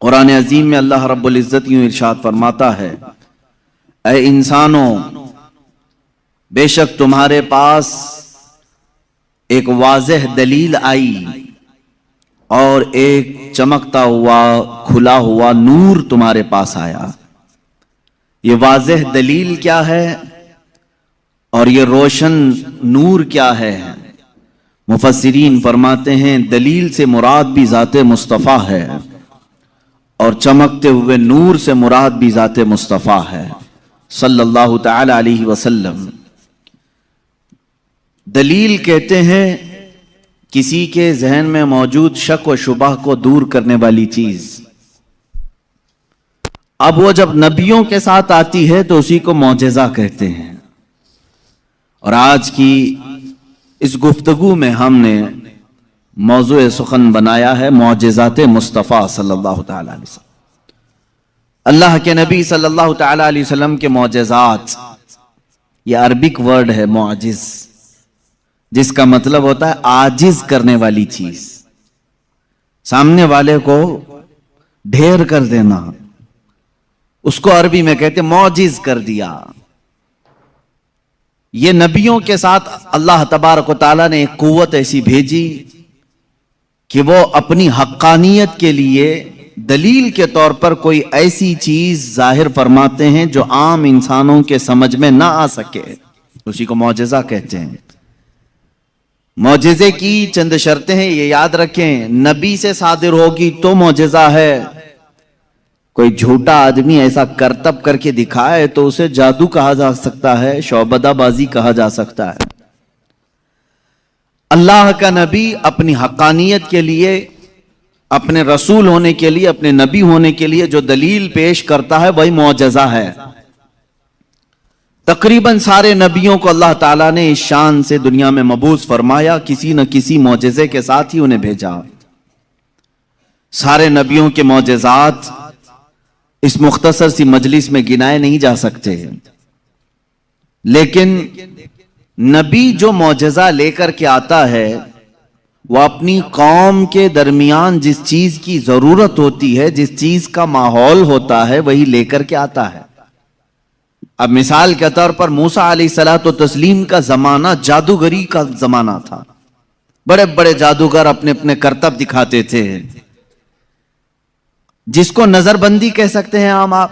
قرآن عظیم میں اللہ رب العزت یوں ارشاد فرماتا ہے، اے انسانوں، بے شک تمہارے پاس ایک واضح دلیل آئی اور ایک چمکتا ہوا کھلا ہوا نور تمہارے پاس آیا۔ یہ واضح دلیل کیا ہے اور یہ روشن نور کیا ہے؟ مفسرین فرماتے ہیں دلیل سے مراد بھی ذات مصطفیٰ ہے اور چمکتے ہوئے نور سے مراد بھی ذات مصطفیٰ ہے صلی اللہ تعالی علیہ وسلم۔ دلیل کہتے ہیں کسی کے ذہن میں موجود شک و شبہ کو دور کرنے والی چیز۔ اب وہ جب نبیوں کے ساتھ آتی ہے تو اسی کو معجزہ کہتے ہیں۔ اور آج کی اس گفتگو میں ہم نے موضوع سخن بنایا ہے معجزات مصطفیٰ صلی اللہ تعالی علیہ وسلم۔ اللہ کے نبی صلی اللہ تعالی علیہ وسلم کے معجزات، یہ عربک ورڈ ہے معجز، جس کا مطلب ہوتا ہے عاجز کرنے والی چیز، سامنے والے کو ڈھیر کر دینا، اس کو عربی میں کہتے معجز کر دیا۔ یہ نبیوں کے ساتھ اللہ تبارک و تعالیٰ نے ایک قوت ایسی بھیجی کہ وہ اپنی حقانیت کے لیے دلیل کے طور پر کوئی ایسی چیز ظاہر فرماتے ہیں جو عام انسانوں کے سمجھ میں نہ آ سکے، اسی کو معجزہ کہتے ہیں۔ معجزے کی چند شرطیں ہیں، یہ یاد رکھیں، نبی سے صادر ہوگی تو معجزہ ہے۔ کوئی جھوٹا آدمی ایسا کرتب کر کے دکھائے تو اسے جادو کہا جا سکتا ہے، شعبدہ بازی کہا جا سکتا ہے۔ اللہ کا نبی اپنی حقانیت کے لیے، اپنے رسول ہونے کے لیے، اپنے نبی ہونے کے لیے جو دلیل پیش کرتا ہے وہی معجزہ ہے۔ تقریباً سارے نبیوں کو اللہ تعالیٰ نے اس شان سے دنیا میں مبعوث فرمایا، کسی نہ کسی معجزے کے ساتھ ہی انہیں بھیجا۔ سارے نبیوں کے معجزات اس مختصر سی مجلس میں گنائے نہیں جا سکتے، لیکن نبی جو معجزہ لے کر کے آتا ہے وہ اپنی قوم کے درمیان جس چیز کی ضرورت ہوتی ہے، جس چیز کا ماحول ہوتا ہے وہی لے کر کے آتا ہے۔ اب مثال کے طور پر موسیٰ علیہ الصلوۃ والتسلیم کا زمانہ جادوگری کا زمانہ تھا، بڑے بڑے جادوگر اپنے اپنے کرتب دکھاتے تھے، جس کو نظر بندی کہہ سکتے ہیں عام آپ،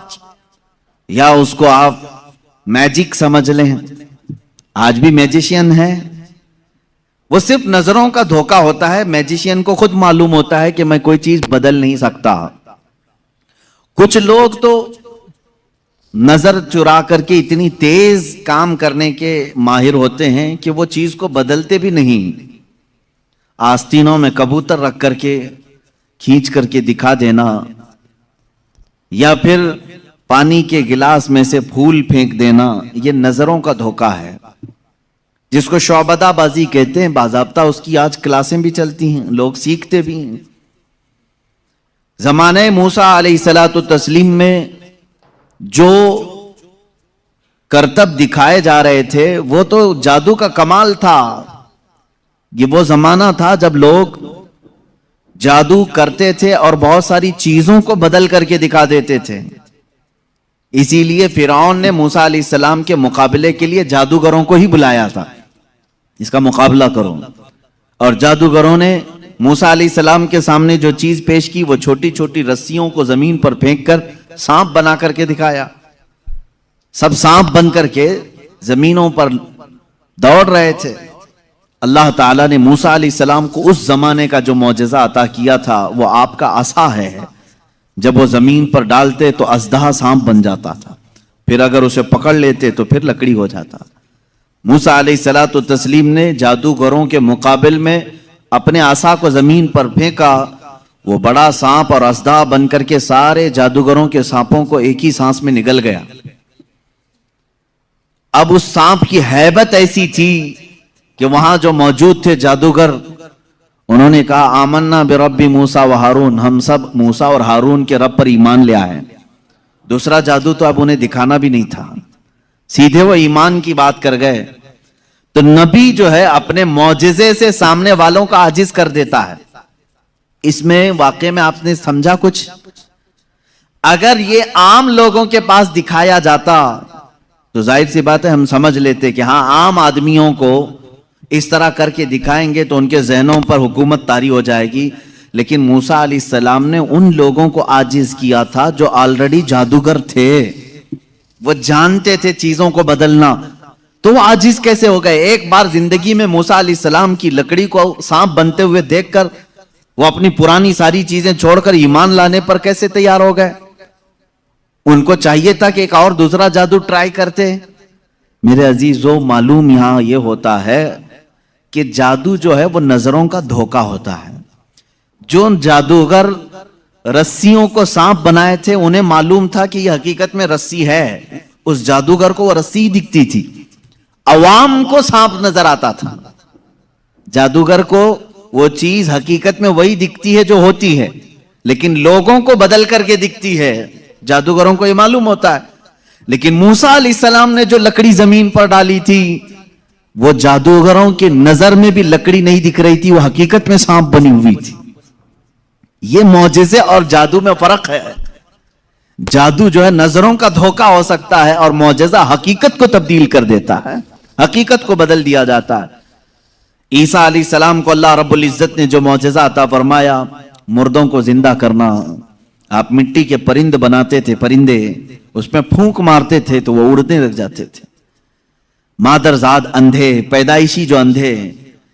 یا اس کو آپ میجک سمجھ لیں۔ آج بھی میجیشین ہے، وہ صرف نظروں کا دھوکہ ہوتا ہے۔ میجیشین کو خود معلوم ہوتا ہے کہ میں کوئی چیز بدل نہیں سکتا۔ کچھ لوگ تو نظر چرا کر کے اتنی تیز کام کرنے کے ماہر ہوتے ہیں کہ وہ چیز کو بدلتے بھی نہیں۔ آستینوں میں کبوتر رکھ کر کے کھینچ کر کے دکھا دینا، یا پھر پانی کے گلاس میں سے پھول پھینک دینا، یہ نظروں کا دھوکہ ہے، جس کو شعبدہ بازی کہتے ہیں۔ باضابطہ اس کی آج کلاسیں بھی چلتی ہیں، لوگ سیکھتے بھی ہیں۔ زمانہ موسیٰ علیہ الصلوۃ والتسلیم میں جو کرتب دکھائے جا رہے تھے وہ تو جادو کا کمال تھا۔ یہ وہ زمانہ تھا جب لوگ جادو کرتے تھے اور بہت ساری چیزوں کو بدل کر کے دکھا دیتے تھے۔ اسی لیے فرعون نے موسیٰ علیہ السلام کے مقابلے کے لیے جادوگروں کو ہی بلایا تھا، اس کا مقابلہ کرو۔ اور جادوگروں نے موسیٰ علیہ السلام کے سامنے جو چیز پیش کی وہ چھوٹی چھوٹی رسیوں کو زمین پر پھینک کر سانپ بنا کر کے دکھایا۔ سب سانپ بن کر کے زمینوں پر دوڑ رہے تھے۔ اللہ تعالیٰ نے موسیٰ علیہ السلام کو اس زمانے کا جو معجزہ عطا کیا تھا وہ آپ کا عصا ہے۔ جب وہ زمین پر ڈالتے تو اژدہا سانپ بن جاتا تھا، پھر اگر اسے پکڑ لیتے تو پھر لکڑی ہو جاتا۔ موسیٰ علیہ الصلوۃ والتسلیم نے جادوگروں کے مقابل میں اپنے عصا کو زمین پر پھینکا، وہ بڑا سانپ اور اژدہا بن کر کے سارے جادوگروں کے سانپوں کو ایک ہی سانس میں نگل گیا۔ اب اس سانپ کی ہیبت ایسی تھی کہ وہاں جو موجود تھے جادوگر، انہوں نے کہا آمنا برب موسیٰ و ہارون، ہم سب موسیٰ اور ہارون کے رب پر ایمان لے آئے۔ دوسرا جادو تو اب انہیں دکھانا بھی نہیں تھا، سیدھے وہ ایمان کی بات کر گئے۔ تو نبی جو ہے اپنے معجزے سے سامنے والوں کا عاجز کر دیتا ہے۔ اس میں واقعے میں آپ نے سمجھا کچھ اگر یہ عام لوگوں کے پاس دکھایا جاتا تو ظاہر سی بات ہے ہم سمجھ لیتے کہ ہاں عام آدمیوں کو اس طرح کر کے دکھائیں گے تو ان کے ذہنوں پر حکومت طاری ہو جائے گی. لیکن موسیٰ علیہ السلام نے ان لوگوں کو عاجز کیا تھا جو آلریڈی جادوگر تھے, وہ جانتے تھے چیزوں کو بدلنا, تو وہ عاجز کیسے ہو گئے؟ ایک بار زندگی میں موسیٰ علیہ السلام کی لکڑی کو سانپ بنتے ہوئے دیکھ کر وہ اپنی پرانی ساری چیزیں چھوڑ کر ایمان لانے پر کیسے تیار ہو گئے؟ ان کو چاہیے تھا کہ ایک اور دوسرا جادو ٹرائی کرتے. میرے عزیزو, معلوم یہاں یہ ہوتا ہے کہ جادو جو ہے وہ نظروں کا دھوکہ ہوتا ہے. جو جادوگر رسیوں کو سانپ بنائے تھے انہیں معلوم تھا کہ یہ حقیقت میں رسی ہے, اس جادوگر کو وہ رسی دکھتی تھی, عوام کو سانپ نظر آتا تھا. جادوگر کو وہ چیز حقیقت میں وہی دکھتی ہے جو ہوتی ہے, لیکن لوگوں کو بدل کر کے دکھتی ہے. جادوگروں کو یہ معلوم ہوتا ہے. لیکن موسیٰ علیہ السلام نے جو لکڑی زمین پر ڈالی تھی وہ جادوگروں کے نظر میں بھی لکڑی نہیں دکھ رہی تھی, وہ حقیقت میں سانپ بنی ہوئی تھی. یہ معجزے اور جادو میں فرق ہے. جادو جو ہے نظروں کا دھوکہ ہو سکتا ہے اور معجزہ حقیقت کو تبدیل کر دیتا ہے, حقیقت کو بدل دیا جاتا ہے. عیسیٰ علیہ السلام کو اللہ رب العزت نے جو معجزہ عطا فرمایا, مردوں کو زندہ کرنا. آپ مٹی کے پرند بناتے تھے, پرندے اس میں پھونک مارتے تھے تو وہ اڑنے لگ جاتے تھے. مادرزاد اندھے, پیدائشی جو اندھے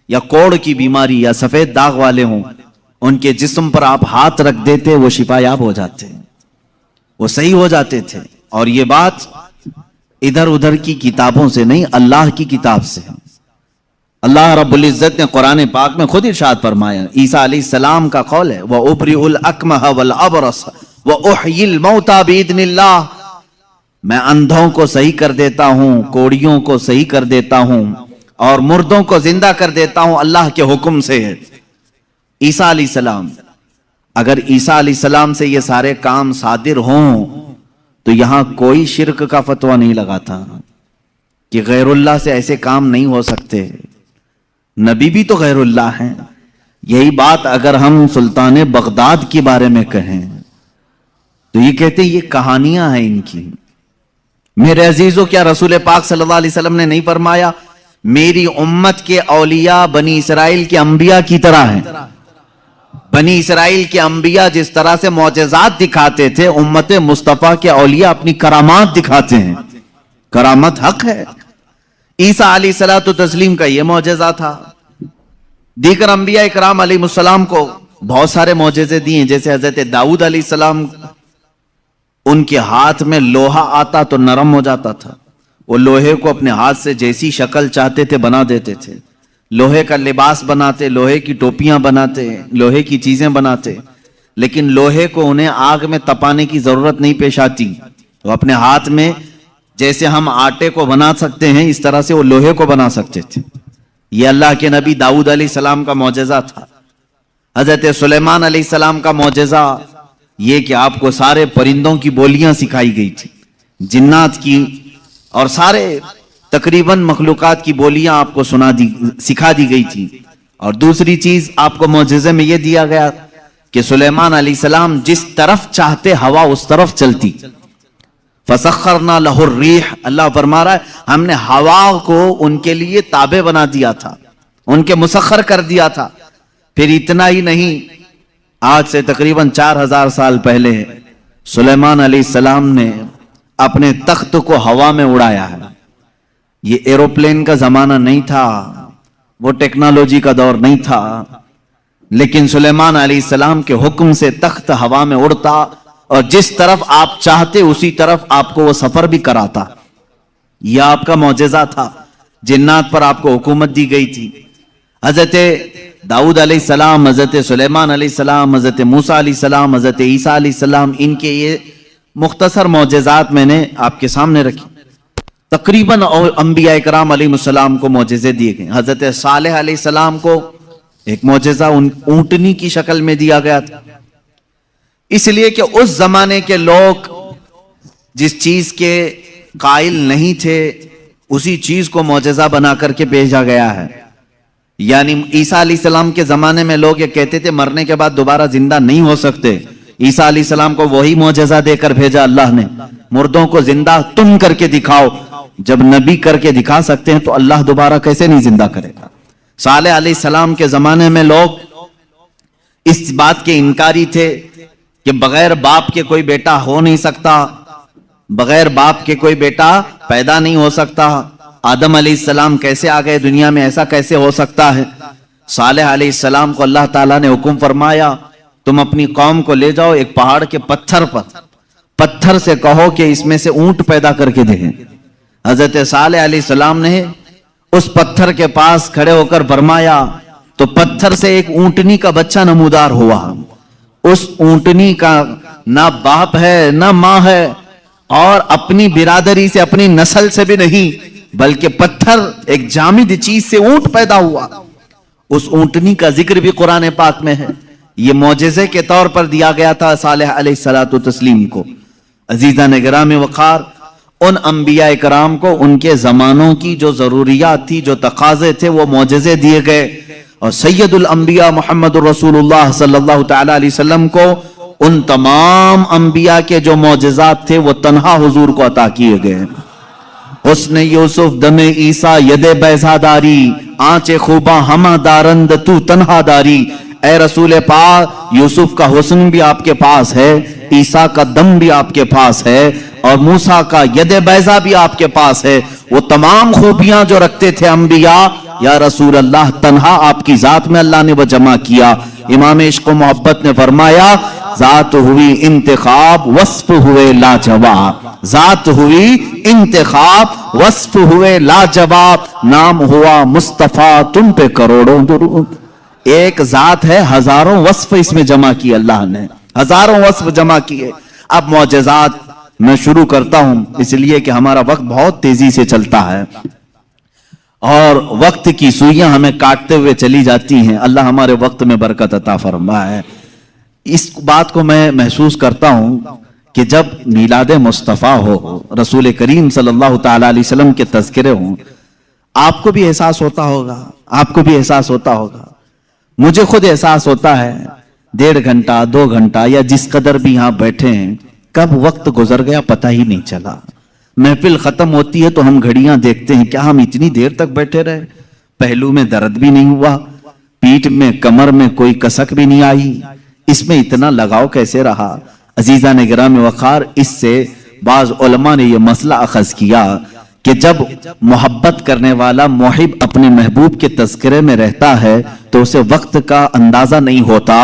یا کوڑ کی بیماری یا سفید داغ والے ہوں, ان کے جسم پر آپ ہاتھ رکھ دیتے وہ شفا یاب ہو جاتے, وہ صحیح ہو جاتے تھے. اور یہ بات ادھر ادھر کی کتابوں سے نہیں, اللہ کی کتاب سے. اللہ رب العزت نے قرآن پاک میں خود ارشاد فرمایا, عیسیٰ علیہ السلام کا قول ہے, وَأُبْرِئُ الْأَكْمَحَ وَالْأَبْرَصَ وَأُحْيِي الْمَوْتَى بِإِذْنِ اللَّهِ, میں اندھوں کو صحیح کر دیتا ہوں, کوڑیوں کو صحیح کر دیتا ہوں, اور مردوں کو زندہ کر دیتا ہوں اللہ کے حکم سے. عیسیٰ علیہ السلام, اگر عیسیٰ علیہ السلام سے یہ سارے کام صادر ہوں تو یہاں کوئی شرک کا فتویٰ نہیں لگاتا کہ غیر اللہ سے ایسے کام نہیں ہو سکتے. نبی بھی تو غیر اللہ ہیں. یہی بات اگر ہم سلطان بغداد کے بارے میں کہیں تو یہ کہتے ہیں یہ کہانیاں ہیں ان کی. میرے عزیزو, کیا رسول پاک صلی اللہ علیہ وسلم نے نہیں فرمایا میری امت کے اولیاء بنی اسرائیل کے انبیاء کی طرح ہیں؟ بنی اسرائیل کے انبیاء جس طرح سے معجزات دکھاتے تھے, امت مصطفیٰ کے اولیاء اپنی کرامات دکھاتے ہیں. کرامت حق ہے. عیسیٰ علیہ الصلوۃ والتسلیم کا یہ معجزہ تھا. دیگر انبیاء اکرام علیہ السلام کو بہت سارے معجزے دیے, جیسے حضرت داؤد علیہ السلام, ان کے ہاتھ میں لوہا آتا تو نرم ہو جاتا تھا, وہ لوہے کو اپنے ہاتھ سے جیسی شکل چاہتے تھے بنا دیتے تھے. لوہے کا لباس بناتے, لوہے کی ٹوپیاں بناتے, لوہے کی چیزیں بناتے, لیکن لوہے کو انہیں آگ میں تپانے کی ضرورت نہیں پیش آتی. وہ اپنے ہاتھ میں جیسے ہم آٹے کو بنا سکتے ہیں اس طرح سے وہ لوہے کو بنا سکتے تھے. یہ اللہ کے نبی داؤد علیہ السلام کا معجزہ تھا. حضرت سلیمان علیہ السلام کا معجزہ یہ کہ آپ کو سارے پرندوں کی بولیاں سکھائی گئی تھی, جنات کی اور سارے تقریباً مخلوقات کی بولیاں آپ کو سکھا دی گئی تھی. اور دوسری چیز آپ کو معجزے میں یہ دیا گیا کہ سلیمان علیہ السلام جس طرف چاہتے ہوا اس طرف چلتی. فَسَخَّرْنَا لَهُ الرِّيحَ, اللہ فرما رہا ہے ہم نے ہوا کو ان کے لیے تابع بنا دیا تھا, ان کے مسخر کر دیا تھا. پھر اتنا ہی نہیں, آج سے تقریباً 4000 سال پہلے سلیمان علیہ السلام نے اپنے تخت کو ہوا میں اڑایا ہے. یہ ایروپلین کا زمانہ نہیں تھا, وہ ٹیکنالوجی کا دور نہیں تھا, لیکن سلیمان علیہ السلام کے حکم سے تخت ہوا میں اڑتا اور جس طرف آپ چاہتے اسی طرف آپ کو وہ سفر بھی کراتا. یہ آپ کا معجزہ تھا. جنات پر آپ کو حکومت دی گئی تھی. حضرت داؤد علیہ السلام, حضرت سلیمان علیہ السلام, حضرت موسیٰ علیہ السلام, حضرت عیسیٰ علیہ السلام, ان کے یہ مختصر معجزات میں نے آپ کے سامنے رکھی. تقریباً انبیاء اکرام علیہ السلام کو معجزے دیے گئے. حضرت صالح علیہ السلام کو ایک معجزہ اونٹنی کی شکل میں دیا گیا تھا, اس لیے کہ اس زمانے کے لوگ جس چیز کے قائل نہیں تھے اسی چیز کو معجزہ بنا کر کے بھیجا گیا ہے. یعنی عیسیٰ علیہ السلام کے زمانے میں لوگ یہ کہتے تھے مرنے کے بعد دوبارہ زندہ نہیں ہو سکتے, عیسیٰ علیہ السلام کو وہی معجزہ دے کر بھیجا اللہ نے، مردوں کو زندہ تم کر کے دکھاؤ۔ جب نبی کر کے دکھا سکتے ہیں تو اللہ دوبارہ کیسے نہیں زندہ کرے گا؟ صالح علیہ السلام کے زمانے میں لوگ اس بات کے انکاری تھے کہ بغیر باپ کے کوئی بیٹا ہو نہیں سکتا، بغیر باپ کے کوئی بیٹا پیدا نہیں ہو سکتا، آدم علیہ السلام کیسے آ گئے دنیا میں، ایسا کیسے ہو سکتا ہے؟ صالح علیہ السلام کو اللہ تعالیٰ نے حکم فرمایا تم اپنی قوم کو لے جاؤ ایک پہاڑ کے پتھر پر، پتھر سے کہو کہ اس میں سے اونٹ پیدا کر کے دیں۔ حضرت صالح علیہ السلام نے اس پتھر کے پاس کھڑے ہو کر فرمایا تو پتھر سے ایک اونٹنی کا بچہ نمودار ہوا۔ اس اونٹنی کا نہ باپ ہے نہ ماں ہے، اور اپنی برادری سے اپنی نسل سے بھی نہیں، بلکہ پتھر ایک جامد چیز سے اونٹ پیدا ہوا۔ اس اونٹنی کا ذکر بھی قرآن پاک میں ہے، یہ معجزے کے طور پر دیا گیا تھا صالح علیہ السلام کو۔ عزیزان گرامی وقار، ان انبیاء کرام کو ان کے زمانوں کی جو ضروریات تھی، جو تقاضے تھے، وہ معجزے دیے گئے، اور سید الانبیاء محمد الرسول اللہ صلی اللہ تعالی علیہ وسلم کو ان تمام انبیاء کے جو معجزات تھے وہ تنہا حضور کو عطا کیے گئے۔ حسن یوسف دم عیسیٰ ید بیضا داری، آنچ خوباں ہمہ دارند تو تنہا داری۔ اے رسول پاک، یوسف کا حسن بھی آپ کے پاس ہے، عیسیٰ کا دم بھی آپ کے پاس ہے، اور موسیٰ کا ید بیضا بھی آپ کے پاس ہے۔ وہ تمام خوبیاں جو رکھتے تھے انبیاء، یا رسول اللہ تنہا آپ کی ذات میں اللہ نے وہ جمع کیا۔ امام عشق و محبت نے فرمایا ذات ہوئی انتخاب وصف ہوئے لاجواب، ذات ہوئی انتخاب وصف ہوئے لاجواب، نام ہوا مصطفیٰ تم پہ کروڑوں درود۔ ایک ذات ہے، ہزاروں وصف اس میں جمع کیے اللہ نے، ہزاروں وصف جمع کیے۔ اب معجزات میں شروع کرتا ہوں، اس لیے کہ ہمارا وقت بہت تیزی سے چلتا ہے اور وقت کی سوئیاں ہمیں کاٹتے ہوئے چلی جاتی ہیں۔ اللہ ہمارے وقت میں برکت عطا فرمائے۔ اس بات کو میں محسوس کرتا ہوں کہ جب میلاد مصطفیٰ ہو، رسول کریم صلی اللہ تعالی علیہ وسلم کے تذکرے ہوں، آپ کو بھی احساس ہوتا ہوگا، آپ کو بھی احساس ہوتا ہوگا، مجھے خود احساس ہوتا ہے 1.5 گھنٹہ 2 گھنٹہ یا جس قدر بھی یہاں بیٹھے ہیں، کب وقت گزر گیا پتہ ہی نہیں چلا۔ محفل ختم ہوتی ہے تو ہم گھڑیاں دیکھتے ہیں، کیا ہم اتنی دیر تک بیٹھے رہے؟ پہلو میں درد بھی نہیں ہوا، پیٹھ میں کمر میں کوئی کسک بھی نہیں آئی، اس میں اتنا لگاؤ کیسے رہا؟ عزیزان گرامی وقار، اس سے بعض علماء نے یہ مسئلہ اخذ کیا کہ جب محبت کرنے والا محب اپنے محبوب کے تذکرے میں رہتا ہے تو اسے وقت کا اندازہ نہیں ہوتا۔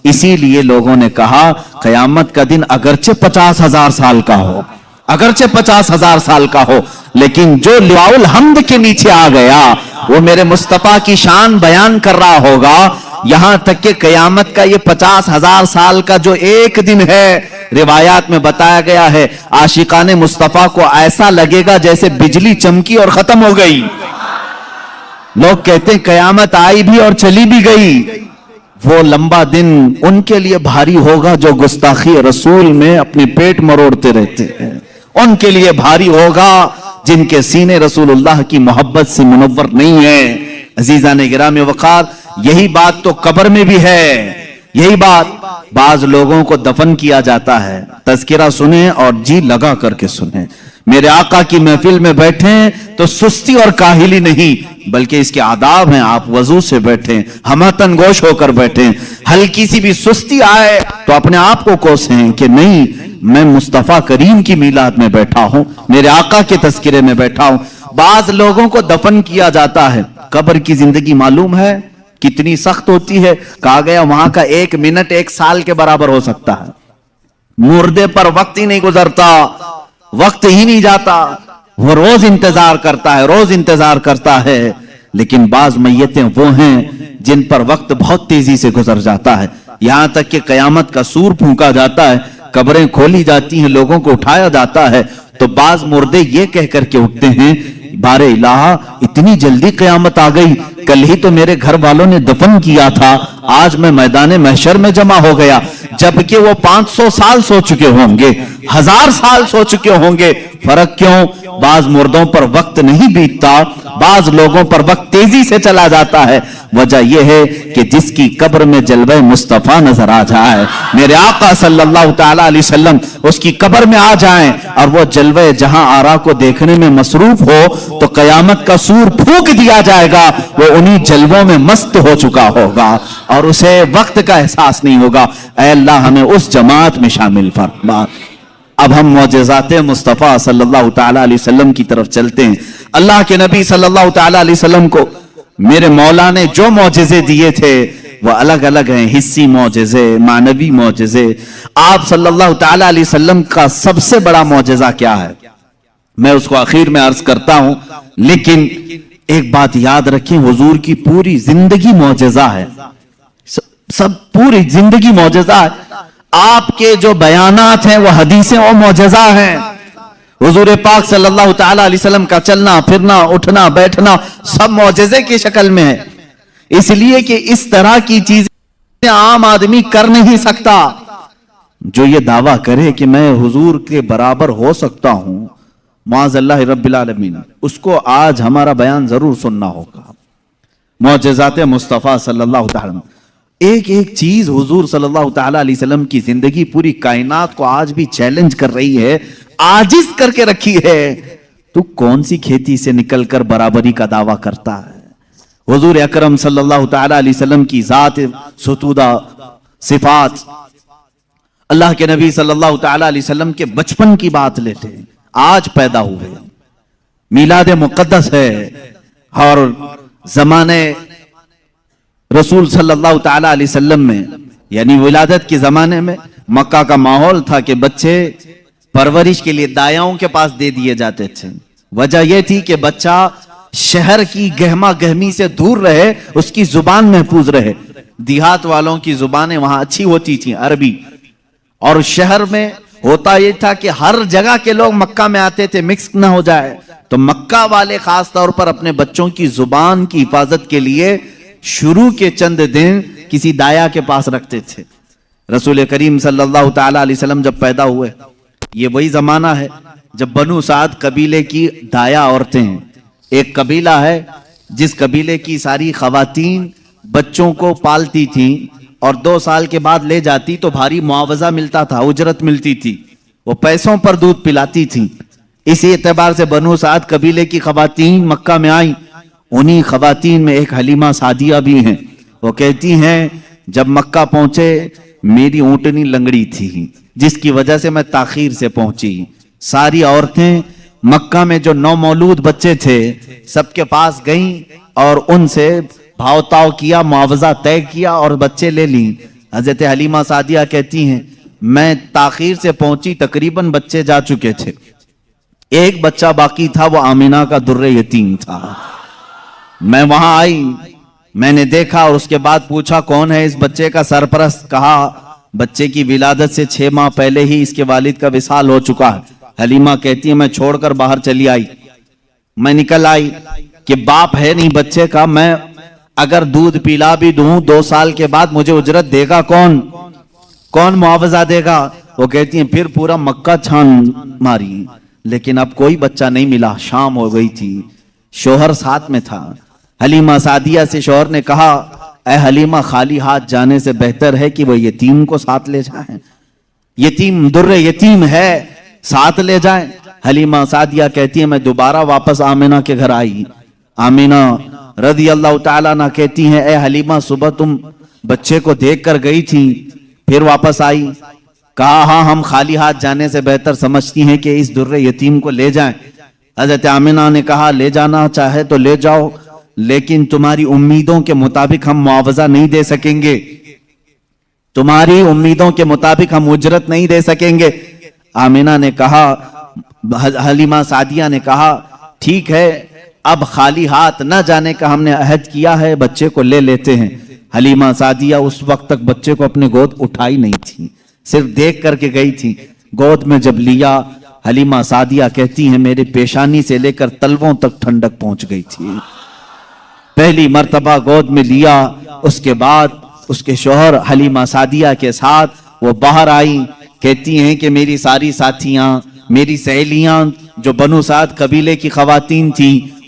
اسی لیے لوگوں نے کہا قیامت کا دن اگرچہ 50,000 سال کا ہو، اگرچہ 50,000 سال کا ہو، لیکن جو لواء الحمد کے نیچے آ گیا وہ میرے مصطفیٰ کی شان بیان کر رہا ہوگا۔ یہاں تک کہ قیامت کا یہ 50,000 سال کا جو ایک دن ہے، روایات میں بتایا گیا ہے عاشقان مصطفیٰ کو ایسا لگے گا جیسے بجلی چمکی اور ختم ہو گئی۔ لوگ کہتے ہیں قیامت آئی بھی اور چلی بھی گئی۔ وہ لمبا دن ان کے لیے بھاری ہوگا جو گستاخی رسول میں اپنی پیٹ مروڑتے رہتے ہیں، ان کے لیے بھاری ہوگا جن کے سینے رسول اللہ کی محبت سے منور نہیں ہے۔ عزیزان گرامی وقار، یہی بات تو قبر میں بھی ہے، یہی بات۔ بعض لوگوں کو دفن کیا جاتا ہے، تذکرہ سنیں اور جی لگا کر کے سنیں۔ میرے آقا کی محفل میں بیٹھیں تو سستی اور کاہلی نہیں، بلکہ اس کے آداب ہیں۔ آپ وضو سے بیٹھیں، ہمتن گوش ہو کر بیٹھیں۔ ہلکی سی بھی سستی آئے تو اپنے آپ کو کوسیں کہ نہیں، میں مصطفیٰ کریم کی میلاد میں بیٹھا ہوں، میرے آقا کے تذکرے میں بیٹھا ہوں۔ بعض لوگوں کو دفن کیا جاتا ہے۔ قبر کی زندگی معلوم ہے کتنی سخت ہوتی ہے؟ کہا گیا وہاں کا 1 منٹ 1 سال کے برابر ہو سکتا ہے۔ مردے پر وقت ہی نہیں گزرتا، وقت ہی نہیں جاتا، وہ روز انتظار کرتا ہے، روز انتظار کرتا ہے۔ لیکن بعض میتیں وہ ہیں جن پر وقت بہت تیزی سے گزر جاتا ہے، یہاں تک کہ قیامت کا سور پھونکا جاتا ہے، قبریں کھولی جاتی ہیں، لوگوں کو اٹھایا جاتا ہے تو بعض مردے یہ کہہ کر کے اٹھتے ہیں بار الہ اتنی جلدی قیامت آ گئی، کل ہی تو میرے گھر والوں نے دفن کیا تھا، آج میں میدان محشر میں جمع ہو گیا، جبکہ وہ 500 سال سو چکے ہوں گے، 1000 سال سو چکے ہوں گے۔ فرق کیوں؟ بعض مردوں پر وقت نہیں بیتتا، بعض لوگوں پر وقت تیزی سے چلا جاتا ہے، وجہ یہ ہے کہ جس کی قبر میں جلوہ مصطفیٰ نظر آ جائے، میرے آقا صلی اللہ تعالی علیہ وسلم اس کی قبر میں آ جائیں اور وہ جلوہ جہاں آرا کو دیکھنے میں مصروف ہو تو قیامت کا سور پھونک دیا جائے گا، وہ انہی جلووں میں مست ہو چکا ہوگا اور اسے وقت کا احساس نہیں ہوگا۔ اے اللہ ہمیں اس جماعت میں شامل فرما۔ اب ہم معجزات مصطفیٰ صلی اللہ تعالی علیہ وسلم کی طرف چلتے ہیں۔ اللہ کے نبی صلی اللہ تعالی علیہ وسلم کو میرے مولا نے جو معجزے دیے تھے وہ الگ الگ ہیں، حسی معجزے، معنوی معجزے۔ آپ صلی اللہ تعالی علیہ وسلم کا سب سے بڑا معجزہ کیا ہے میں اس کو آخر میں عرض کرتا ہوں، لیکن ایک بات یاد رکھیں، حضور کی پوری زندگی معجزہ ہے، سب پوری زندگی معجزہ ہے۔ آپ کے جو بیانات ہیں وہ حدیثیں اور معجزہ ہیں۔ حضور پاک صلی اللہ تعالی علیہ وسلم کا چلنا پھرنا اٹھنا بیٹھنا سب معجزے کی شکل میں ہے، اس لیے کہ اس طرح کی چیزیں عام آدمی کر نہیں سکتا۔ جو یہ دعویٰ کرے کہ میں حضور کے برابر ہو سکتا ہوں معاذ اللہ رب العالمین، اس کو آج ہمارا بیان ضرور سننا ہوگا۔ معجزات مصطفیٰ صلی اللہ تعالی وسلم، ایک ایک چیز حضور صلی اللہ تعالی علیہ وسلم کی زندگی پوری کائنات کو آج بھی چیلنج کر رہی ہے، عاجز کر کے رکھی ہے۔ تو کون سی کھیتی سے نکل کر برابری کا دعویٰ کرتا ہے؟ حضور اکرم صلی اللہ تعالی علیہ وسلم کی ذات ستودہ صفات، اللہ کے نبی صلی اللہ تعالی علیہ وسلم کے بچپن کی بات لیتے ہیں، آج پیدا ہوئے، میلاد مقدس ہے، اور زمانے رسول صلی اللہ تعالی علیہ وسلم میں یعنی ولادت کے زمانے میں مکہ کا ماحول تھا کہ بچے پرورش کے لیے دایاؤں کے پاس دے دیے جاتے تھے۔ وجہ یہ تھی کہ بچہ شہر کی گہما گہمی سے دور رہے، اس کی زبان محفوظ رہے۔ دیہات والوں کی زبانیں وہاں اچھی ہوتی تھیں، عربی، اور شہر میں ہوتا یہ تھا کہ ہر جگہ کے لوگ مکہ میں آتے تھے، مکس نہ ہو جائے، تو مکہ والے خاص طور پر اپنے بچوں کی زبان کی حفاظت کے لیے شروع کے چند دن کسی دایا کے پاس رکھتے تھے۔ رسول کریم صلی اللہ تعالی علیہ وسلم جب پیدا ہوئے، یہ وہی زمانہ ہے جب بنو سعد قبیلے کی دایا عورتیں ہیں، ایک قبیلہ ہے جس قبیلے کی ساری خواتین بچوں کو پالتی تھیں اور 2 سال کے بعد لے جاتی تو بھاری معاوضہ ملتا تھا، اجرت ملتی تھی، وہ پیسوں پر دودھ پلاتی تھیں۔ اسی اعتبار سے بنو سعد قبیلے کی خواتین مکہ میں آئیں، انہی خواتین میں ایک حلیمہ سعدیہ بھی ہیں۔ وہ کہتی ہیں جب مکہ پہنچے میری اونٹنی لنگڑی تھی جس کی وجہ سے میں تاخیر سے پہنچی۔ ساری عورتیں مکہ میں جو نومولود بچے تھے سب کے پاس گئیں اور ان سے بھاؤ تاؤ کیا، معاوضہ طے کیا اور بچے لے لیں۔ حضرت حلیمہ سعدیہ کہتی ہیں میں تاخیر سے پہنچی، تقریباً بچے جا چکے تھے، ایک بچہ باقی تھا، وہ آمینہ کا در یتیم تھا۔ میں وہاں آئی، میں نے دیکھا اور اس کے بعد پوچھا کون ہے اس بچے کا سرپرست؟ کہا بچے کی ولادت سے 6 ماہ پہلے ہی اس کے والد کا وصال ہو چکا ہے۔ حلیمہ کہتی ہے میں چھوڑ کر باہر چلی آئی، میں نکل آئی کہ باپ ہے نہیں بچے کا، میں اگر دودھ پلا بھی دوں 2 سال کے بعد مجھے اجرت دے گا کون معاوضہ دے گا؟ وہ کہتی ہیں پھر پورا مکہ چھان ماری، لیکن اب کوئی بچہ نہیں ملا۔ شام ہو گئی تھی، شوہر ساتھ میں تھا۔ حلیمہ سعدیہ سے شوہر نے کہا اے حلیمہ خالی ہاتھ جانے سے بہتر ہے کہ وہ یتیم کو ساتھ لے جائیں، یتیم در یتیم ہے، ساتھ لے جائیں۔ حلیمہ سعدیہ کہتی ہے میں دوبارہ واپس آمینہ کے گھر آئی۔ آمینہ رضی اللہ تعالیٰ عنہ کہتی ہیں اے حلیمہ صبح تم بچے کو دیکھ کر گئی تھی پھر واپس آئی؟ کہا ہاں، ہم خالی ہاتھ جانے سے بہتر سمجھتی ہیں کہ اس در یتیم کو لے جائیں۔ حضرت آمینہ نے کہا لے جانا چاہے تو لے جاؤ، لیکن تمہاری امیدوں کے مطابق ہم معاوضہ نہیں دے سکیں گے، تمہاری امیدوں کے مطابق ہم اجرت نہیں دے سکیں گے۔ آمینہ نے کہا، حلیمہ سعدیہ نے کہا ٹھیک ہے، اب خالی ہاتھ نہ جانے کا ہم نے عہد کیا ہے، بچے کو لے لیتے ہیں۔ حلیمہ سعدیہ اس وقت تک بچے کو اپنے گود اٹھائی نہیں تھی، صرف دیکھ کر کے گئی تھی۔ گود میں جب لیا، حلیمہ سعدیہ کہتی ہیں میرے پیشانی سے لے کر تلووں تک ٹھنڈک پہنچ گئی تھی۔ پہلی مرتبہ گود میں لیا، اس کے بعد اس کے شوہر حلیمہ سعدیہ کے ساتھ وہ باہر آئی، کہتی ہیں کہ میری ساری ساتھیاں، میری سہیلیاں جو بنو سعد قبیلے کی خواتین تھیں،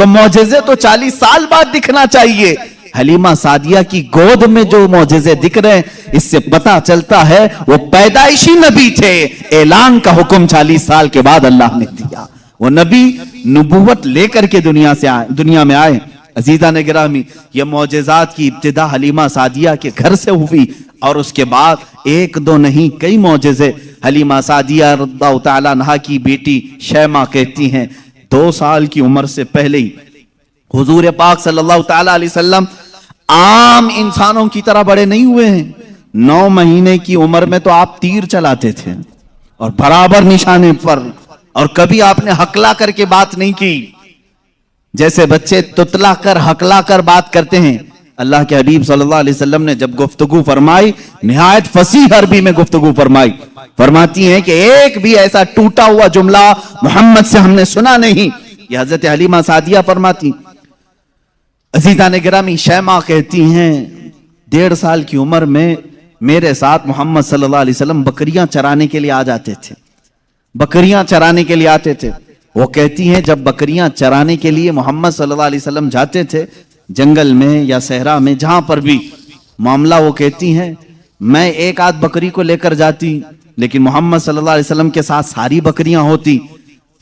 تو معجزے تو 40 سال بعد دکھنا چاہیے. حلیمہ سعدیہ کی گود میں جو معجزے دکھ رہے ہیں اس سے پتا چلتا ہے وہ پیدائشی نبی تھے. اعلان کا حکم 40 سال کے بعد اللہ نے دیا. وہ نبی نبوت لے کر کے دنیا میں آئے. عزیزان گرامی، یہ معجزات کی ابتدا حلیمہ سعدیہ کے گھر سے ہوئی اور اس کے بعد ایک دو نہیں کئی معجزے. حلیمہ سعدیہ رضی اللہ تعالیٰ عنہا کی بیٹی شیمہ کہتی ہیں 2 سال کی عمر سے پہلے ہی حضور پاک صلی اللہ تعالیٰ علیہ وسلم عام انسانوں کی طرح بڑے نہیں ہوئے ہیں. 9 مہینے کی عمر میں تو آپ تیر چلاتے تھے اور برابر نشانے پر، اور کبھی آپ نے ہکلا کر کے بات نہیں کی جیسے بچے تتلا کر ہکلا کر بات کرتے ہیں. اللہ کے حبیب صلی اللہ علیہ وسلم نے جب گفتگو فرمائی نہایت فصیح عربی میں گفتگو فرمائی. فرماتی ہیں کہ ایک بھی ایسا ٹوٹا ہوا جملہ محمد سے ہم نے سنا نہیں. یہ حضرت حلیمہ سعدیہ فرماتی. عزیزان گرامی، شیمہ کہتی ہیں 1.5 سال کی عمر میں میرے ساتھ محمد صلی اللہ علیہ وسلم بکریاں چرانے کے لیے آ جاتے تھے. بکریاں چرانے کے لیے آتے تھے. وہ کہتی ہیں جب بکریاں چرانے کے لیے محمد صلی اللہ علیہ وسلم جاتے تھے جنگل میں یا صحرا میں جہاں پر بھی معاملہ، وہ کہتی ہیں میں ایک آدھ بکری کو لے کر جاتی لیکن محمد صلی اللہ علیہ وسلم کے ساتھ ساری بکریاں ہوتی.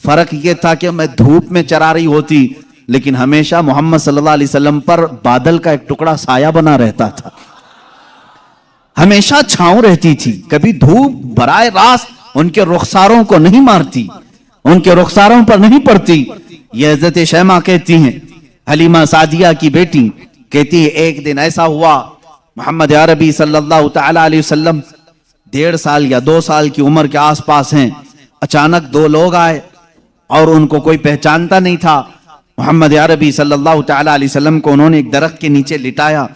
فرق یہ تھا کہ میں دھوپ میں چرا رہی ہوتی لیکن ہمیشہ محمد صلی اللہ علیہ وسلم پر بادل کا ایک ٹکڑا سایہ بنا رہتا تھا. ہمیشہ چھاؤں رہتی تھی، کبھی دھوپ براہ راست ان کے رخساروں کو نہیں مارتی، ان کے رخساروں پر نہیں پڑتی. یہ حضرت شیمہ کہتی ہیں، حلیمہ سعدیہ کی بیٹی کہتی ہے ایک دن ایسا ہوا محمد عربی صلی اللہ تعالی علیہ وسلم 1.5 سال یا 2 سال کی عمر کے آس پاس ہیں. اچانک 2 لوگ آئے اور ان کو کوئی پہچانتا نہیں تھا. محمد عربی صلی اللہ تعالی علیہ وسلم کو انہوں نے ایک درخت کے نیچے لٹایا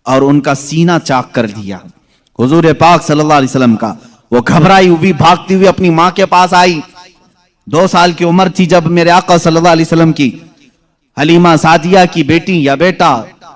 اور ان کا سینہ چاک کر دیا. حضور پاک صلی اللہ علیہ وسلم کا وہ گھبرائی ہوئی بھاگتی ہوئی اپنی ماں کے پاس آئی. 2 سال کی عمر تھی جب میرے آقا صلی اللہ علیہ وسلم کی. حلیمہ سعدیہ کی بیٹی یا بیٹا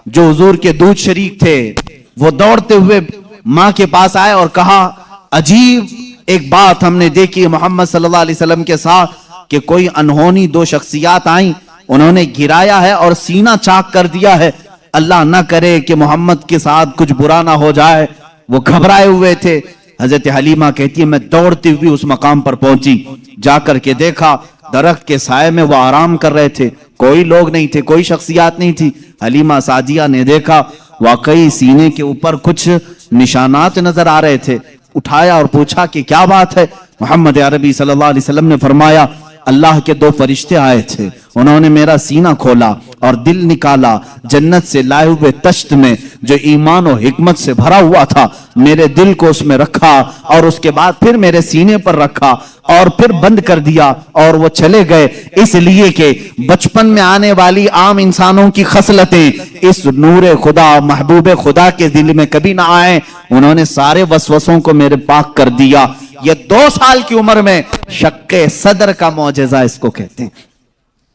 جو حضور کے دودھ شریک تھے وہ دوڑتے ہوئے ماں کے پاس آئے اور کہا عجیب ایک بات ہم نے دیکھی محمد صلی اللہ علیہ وسلم کے ساتھ کہ کوئی انہونی 2 شخصیات آئیں، انہوں نے گرایا ہے اور سینہ چاک کر دیا ہے. اللہ نہ کرے کہ محمد کے ساتھ کچھ برا نہ ہو جائے. وہ گھبرائے ہوئے تھے. حضرت حلیمہ کہتی ہے میں دوڑتی ہوئی اس مقام پر پہنچی. جا کر کے دیکھا درخت کے سائے میں وہ آرام کر رہے تھے. کوئی لوگ نہیں تھے، کوئی شخصیات نہیں تھی. حلیمہ سعدیہ نے دیکھا واقعی سینے کے اوپر کچھ نشانات نظر آ رہے تھے. اٹھایا اور پوچھا کہ کیا بات ہے. محمد عربی صلی اللہ علیہ وسلم نے فرمایا اللہ کے 2 فرشتے آئے تھے، انہوں نے میرا سینہ کھولا اور دل نکالا جنت سے لائے ہوئے تشت میں جو ایمان و حکمت سے بھرا ہوا تھا. میرے دل کو اس میں رکھا اور اس کے بعد پھر میرے سینے پر رکھا اور پھر بند کر دیا اور وہ چلے گئے. اس لیے کہ بچپن میں آنے والی عام انسانوں کی خصلتیں اس نور خدا محبوب خدا کے دل میں کبھی نہ آئیں. انہوں نے سارے وسوسوں کو میرے پاک کر دیا. یہ 2 سال کی عمر میں شق صدر کا معجزہ اس کو کہتے ہیں.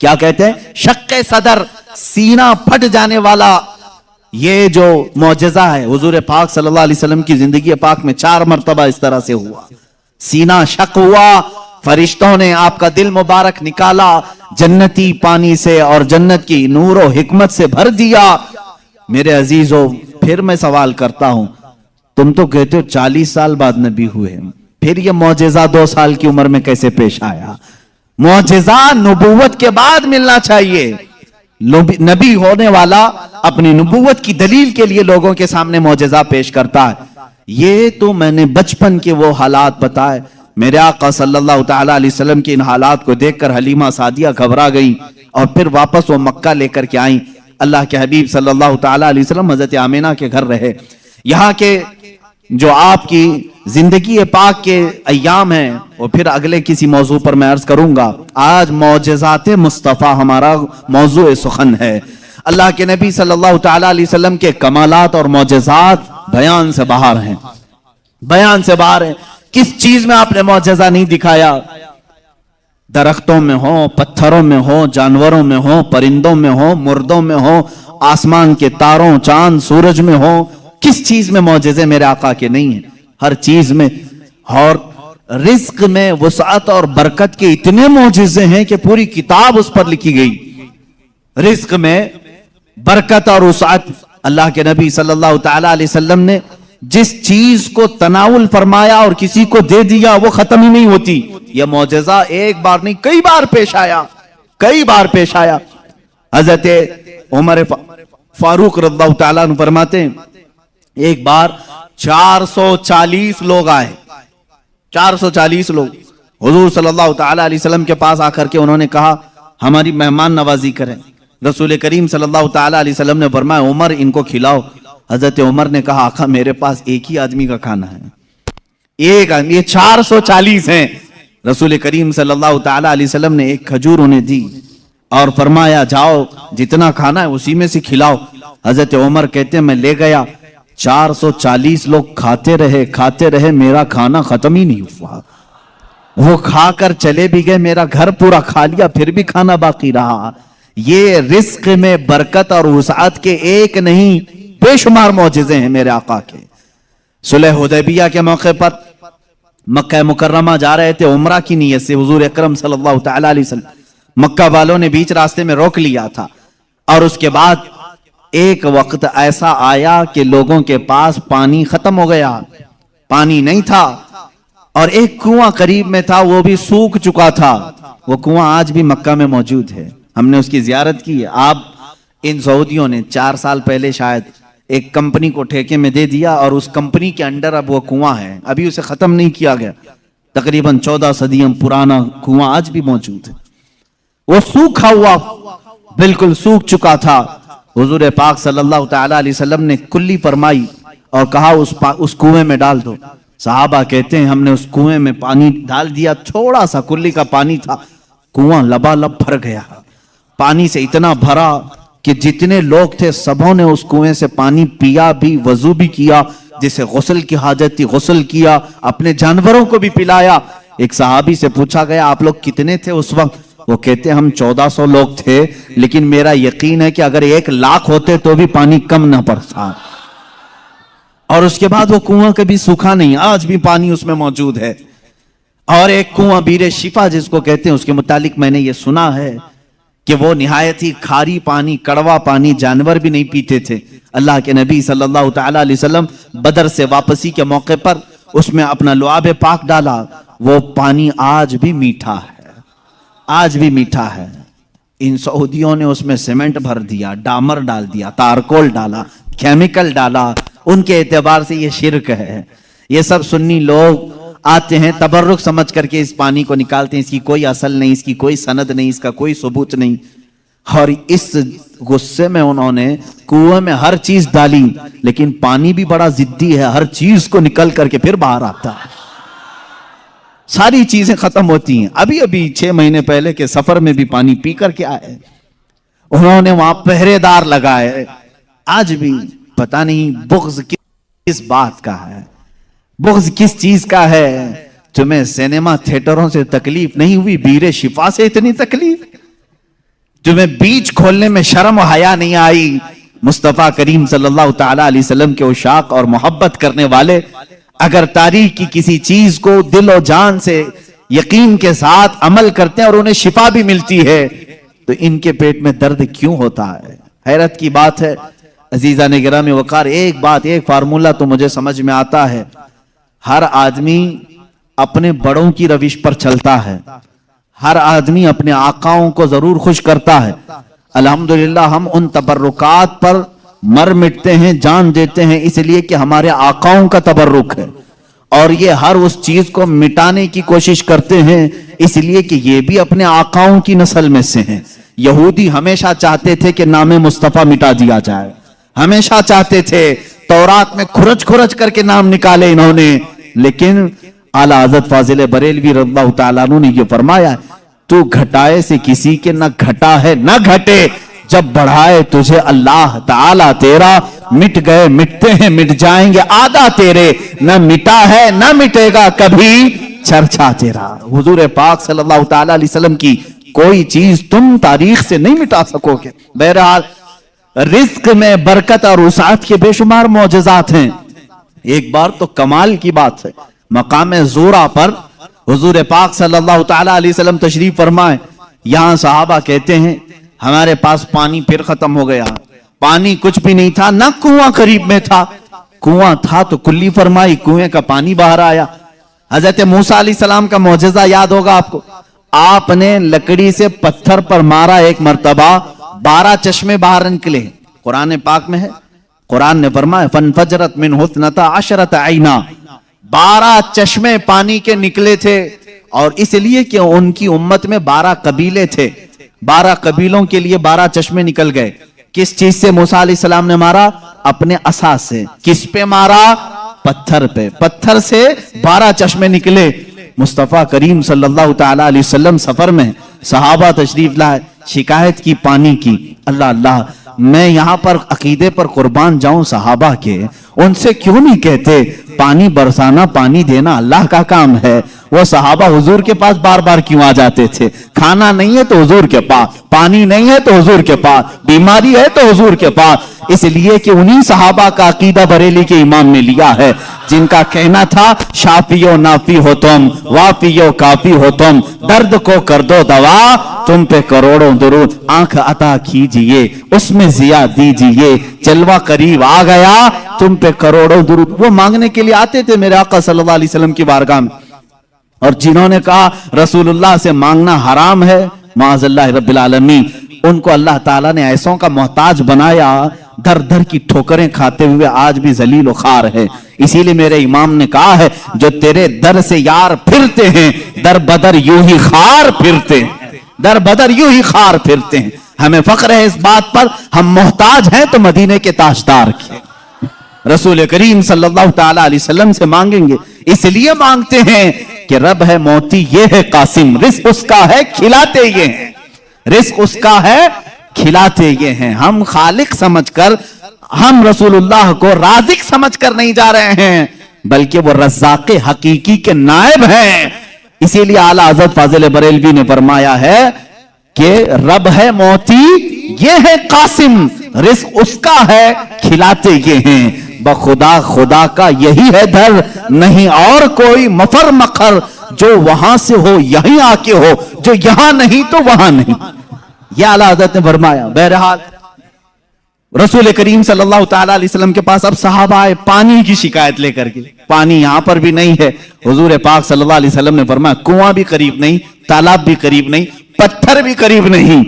کیا کہتے ہیں؟ شق صدر، سینہ پھٹ جانے والا. یہ جو معجزہ ہے حضور پاک صلی اللہ علیہ وسلم کی زندگی پاک میں 4 مرتبہ اس طرح سے ہوا. سینہ شق ہوا، فرشتوں نے آپ کا دل مبارک نکالا جنتی پانی سے اور جنت کی نور و حکمت سے بھر دیا. میرے عزیزو پھر میں سوال کرتا ہوں، تم تو کہتے ہو 40 سال بعد نبی ہوئے، پھر یہ معجزہ 2 سال کی عمر میں کیسے پیش آیا؟ معجزہ نبوت کے بعد ملنا چاہیے. نبی ہونے والا اپنی نبوت کی دلیل کے لیے لوگوں کے سامنے معجزہ پیش کرتا ہے. یہ تو میں نے بچپن کے وہ حالات بتائے. میرے آقا صلی اللہ تعالی علیہ وسلم کے ان حالات کو دیکھ کر حلیمہ سعدیہ گھبرا گئی اور پھر واپس وہ مکہ لے کر کے آئیں. اللہ کے حبیب صلی اللہ تعالی علیہ وسلم حضرت آمینہ کے گھر رہے. یہاں کے جو آپ کی زندگی پاک کے ایام ہیں وہ پھر اگلے کسی موضوع پر میں عرض کروں گا. آج معجزات مصطفیٰ ہمارا موضوع سخن ہے. اللہ کے نبی صلی اللہ تعالی علیہ وسلم کے کمالات اور معجزات بیان سے باہر ہیں، بیان سے باہر ہیں. کس چیز میں آپ نے معجزہ نہیں دکھایا؟ درختوں میں ہو، پتھروں میں ہو، جانوروں میں ہو، پرندوں میں ہو، مردوں میں ہو، آسمان کے تاروں، چاند، سورج میں ہو. کس چیز میں معجزے میرے آقا کے نہیں ہیں؟ ہر چیز میں. اور رزق میں وسعت اور برکت کے اتنے معجزے ہیں کہ پوری کتاب اس پر لکھی گئی. رزق میں برکت اور وسعت. اللہ کے نبی صلی اللہ تعالی علیہ وسلم نے جس چیز کو تناول فرمایا اور کسی کو دے دیا وہ ختم ہی نہیں ہوتی. یہ معجزہ ایک بار نہیں کئی بار پیش آیا, کئی بار پیش آیا. حضرت عمر فاروق رضی اللہ تعالیٰ عنہ فرماتے ہیں ایک بار 440 لوگ آئے, 440 لوگ حضور صلی اللہ تعالیٰ علیہ وسلم کے پاس آ کر کے انہوں نے کہا ہماری مہمان نوازی کریں. رسول کریم صلی اللہ تعالیٰ علیہ وسلم نے فرمایا عمر ان کو کھلاؤ. حضرت عمر نے کہا آقا میرے پاس ایک ہی آدمی کا کھانا ہے, ایک آدمی, یہ 440 ہیں. رسول کریم صلی اللہ تعالیٰ علیہ وسلم نے ایک کھجور انہیں دی اور فرمایا جاؤ جتنا کھانا ہے اسی میں سے کھلاؤ. حضرت عمر کہتے ہیں میں لے گیا, 440 لوگ کھاتے رہے, میرا کھانا ختم ہی نہیں ہوا. وہ کھا کر چلے بھی گئے, میرا گھر پورا کھا لیا, پھر بھی کھانا باقی رہا. یہ رزق میں برکت اور وسعت کے ایک نہیں بے شمار معجزے ہیں میرے آقا کے. صلح حدیبیہ کے موقع پر مکہ مکرمہ جا رہے تھے عمرہ کی نیت سے. حضور اکرم صلی اللہ تعالی علیہ وسلم مکہ والوں نے بیچ راستے میں روک لیا تھا, اور اس کے بعد ایک وقت ایسا آیا کہ لوگوں کے پاس پانی ختم ہو گیا, پانی نہیں تھا, اور ایک کنواں قریب میں تھا وہ بھی سوکھ چکا تھا. وہ کنواں آج بھی مکہ میں موجود ہے, ہم نے اس کی زیارت کی ہے. آپ ان سعودیوں نے 4 سال پہلے شاید ایک کمپنی کو ٹھیکے میں دے دیا اور اس کمپنی کے انڈر اب وہ کنواں ہے, ابھی اسے ختم نہیں کیا گیا. تقریباً 14 صدیوں پرانا کنواں آج بھی موجود ہے. وہ سوکھا ہوا بالکل سوکھ چکا تھا. حضور پاک صلی اللہ تعالی علیہ وسلم نے کلی فرمائی اور کہا اس کنویں میں ڈال دو. صحابہ کہتے ہیں ہم نے اس کنویں میں پانی ڈال دیا, تھوڑا سا کلی کا پانی تھا, کنواں لبالب بھر گیا. پانی سے اتنا بھرا کہ جتنے لوگ تھے سبوں نے اس کنویں سے پانی پیا بھی, وضو بھی کیا, جسے غسل کی حاجت تھی غسل کیا, اپنے جانوروں کو بھی پلایا. ایک صحابی سے پوچھا گیا آپ لوگ کتنے تھے اس وقت؟ وہ کہتے ہم 1400 لوگ تھے, لیکن میرا یقین ہے کہ اگر 1 لاکھ ہوتے تو بھی پانی کم نہ پڑتا. اور اس کے بعد وہ کنواں کبھی سوکھا نہیں, آج بھی پانی اس میں موجود ہے. اور ایک کنواں بیر شفا جس کو کہتے ہیں, اس کے متعلق میں نے یہ سنا ہے کہ وہ نہایت ہی کھاری پانی, کڑوا پانی, جانور بھی نہیں پیتے تھے. اللہ کے نبی صلی اللہ تعالی علیہ وسلم بدر سے واپسی کے موقع پر اس میں اپنا لعاب پاک ڈالا, وہ پانی آج بھی میٹھا ہے, آج بھی میٹھا ہے. ان سعودیوں نے اس میں سیمنٹ بھر دیا, ڈامر ڈال دیا, تارکول ڈالا, کیمیکل ڈالا. ان کے اعتبار سے یہ شرک ہے. یہ سب سنی لوگ آتے ہیں تبرک سمجھ کر کے اس پانی کو نکالتے ہیں, اس کی کوئی اصل نہیں, اس کی کوئی سند نہیں, اس کا کوئی ثبوت نہیں. اور اس غصے میں انہوں نے کنویں میں ہر چیز ڈالی, لیکن پانی بھی بڑا ضدی ہے, ہر چیز کو نکل کر کے پھر باہر آتا ہے, ساری چیزیں ختم ہوتی ہیں. ابھی 6 مہینے پہلے کے سفر میں بھی پانی پی کر کے آئے, انہوں نے وہاں پہرے دار لگائے. آج بھی پتہ نہیں بغض کس بات کا ہے, بغض کس چیز کا ہے. تمہیں سینما تھیٹروں سے تکلیف نہیں ہوئی, بیر شفا سے اتنی تکلیف. تمہیں بیچ کھولنے میں شرم و حیا نہیں آئی. مصطفیٰ کریم صلی اللہ تعالی علیہ وسلم کے عشاق اور محبت کرنے والے اگر تاریخ کی کسی چیز کو دل و جان سے یقین کے ساتھ عمل کرتے ہیں اور انہیں شفا بھی ملتی ہے, تو ان کے پیٹ میں درد کیوں ہوتا ہے؟ حیرت کی بات ہے. عزیزان گرامی وقار, ایک بات, ایک فارمولہ تو مجھے سمجھ میں آتا ہے, ہر آدمی اپنے بڑوں کی روش پر چلتا ہے, ہر آدمی اپنے آقاؤں کو ضرور خوش کرتا ہے. الحمدللہ ہم ان تبرکات پر مر مٹتے ہیں, جان دیتے ہیں, اس لیے کہ ہمارے آقاؤں کا تبرک ہے, اور یہ ہر اس چیز کو مٹانے کی کوشش کرتے ہیں اس لیے کہ یہ بھی اپنے آقاؤں کی نسل میں سے ہیں. یہودی ہمیشہ چاہتے تھے کہ نام مصطفیٰ مٹا دیا جائے, ہمیشہ چاہتے تھے. تورات میں کھرچ کھرچ کر کے نام نکالے انہوں نے, لیکن اعلیٰ حضرت فاضل بریلوی رضی اللہ تعالیٰ عنہ نے یہ فرمایا, تو گھٹائے سے کسی کے نہ گھٹا ہے نہ گھٹے, جب بڑھائے تجھے اللہ تعالیٰ تیرا, مٹ گئے مٹتے ہیں مٹ جائیں گے آدھا تیرے, نہ مٹا ہے نہ مٹے گا کبھی چرچا تیرا. حضور پاک صلی اللہ تعالیٰ علیہ وسلم کی کوئی چیز تم تاریخ سے نہیں مٹا سکو گے. بہرحال رزق میں برکت اور وسعت کے بے شمار معجزات ہیں. ایک بار تو کمال کی بات ہے, مقام زورا پر حضور پاک صلی اللہ تعالی علیہ وسلم تشریف فرمائے. یہاں صحابہ کہتے ہیں ہمارے پاس پانی پھر ختم ہو گیا. پانی کچھ بھی نہیں تھا, نہ کنواں قریب میں تھا. کنواں تھا تو کلی فرمائی, کنویں کا پانی باہر آیا. حضرت موسیٰ علیہ السلام کا معجزہ یاد ہوگا آپ کو. آپ نے لکڑی سے پتھر پر مارا ایک مرتبہ, 12 چشمے باہر نکلے. قرآن پاک میں ہے, قرآن نے فرمایا فَانْفَجَرَتْ مِنْهُ اثْنَتَا عَشْرَةَ عَيْنًا, 12 چشمے پانی کے نکلے تھے. اور اس لیے کہ ان کی امت میں 12 قبیلے تھے, 12 قبیلوں کے لیے 12 چشمے نکل گئے. کس چیز سے موسیٰ علیہ السلام نے مارا؟ اپنے عصا سے. کس پہ مارا؟ پتھر پہ. پتھر سے 12 چشمے نکلے. مصطفیٰ کریم صلی اللہ تعالی علیہ وسلم سفر میں, صحابہ تشریف لائے, شکایت کی پانی کی. اللہ اللہ, میں یہاں پر عقیدے پر قربان جاؤں صحابہ کے, ان سے کیوں نہیں کہتے پانی برسانا, پانی دینا اللہ کا کام ہے. وہ صحابہ حضور کے پاس بار بار کیوں آ جاتے تھے؟ کھانا نہیں ہے تو حضور کے پاس, پانی نہیں ہے تو حضور کے پاس, بیماری ہے تو حضور کے پاس. اس لیے کہ انہی صحابہ کا عقیدہ بریلی کے امام نے لیا ہے, جن کا کہنا تھا شافی و نافی ہو تم, وافی و کافی ہو تم, درد کو کر دو دوا, تم پہ کروڑوں درود, آنکھ عطا کیجئے اس میں ضیا دیجئے, جلوہ قریب آ گیا تم پہ کروڑوں درود. وہ مانگنے کے لیے آتے تھے میرے آقا صلی اللہ علیہ وسلم کی بارگاہ میں, اور جنہوں نے کہا رسول اللہ سے مانگنا حرام ہے, معاذ اللہ رب العالمین, ان کو اللہ تعالیٰ نے ایسوں کا محتاج بنایا, در در کی ٹھوکریں کھاتے ہوئے آج بھی ذلیل و خوار ہے. اسی لیے میرے امام نے کہا ہے جو تیرے در سے یار پھرتے ہیں, در بدر یوں ہی خار پھرتے ہیں, در بدر یوں ہی خار پھرتے ہیں. ہمیں فخر ہے اس بات پر, ہم محتاج ہیں تو مدینے کے تاجدار کے رسول کریم صلی اللہ تعالی علیہ وسلم سے مانگیں گے. اس لیے مانگتے ہیں کہ رب ہے موتی یہ ہے قاسم, رزق اس کا ہے کھلاتے یہ ہیں, رزق اس کا ہے کھلاتے یہ ہیں. ہم خالق سمجھ کر, ہم رسول اللہ کو رازق سمجھ کر نہیں جا رہے ہیں, بلکہ وہ رزاق حقیقی کے نائب ہیں. اسی لیے اعلیٰ حضرت فاضل بریلوی نے فرمایا ہے کہ رب ہے موتی یہ ہے قاسم, رزق اس کا ہے کھلاتے یہ ہیں. بخدا خدا کا یہی ہے در, نہیں اور کوئی مفر مخر, جو وہاں سے ہو یہیں آ کے ہو, جو یہاں نہیں تو وہاں نہیں. یہ اعلیٰ حضرت نے فرمایا. بہرحال رسول کریم صلی اللہ تعالیٰ علیہ وسلم کے پاس اب صحابہ آئے پانی کی شکایت لے کر کے. پانی یہاں پر بھی نہیں ہے. حضور پاک صلی اللہ علیہ وسلم نے فرمایا کنواں بھی قریب نہیں, تالاب بھی قریب نہیں, پتھر بھی قریب نہیں.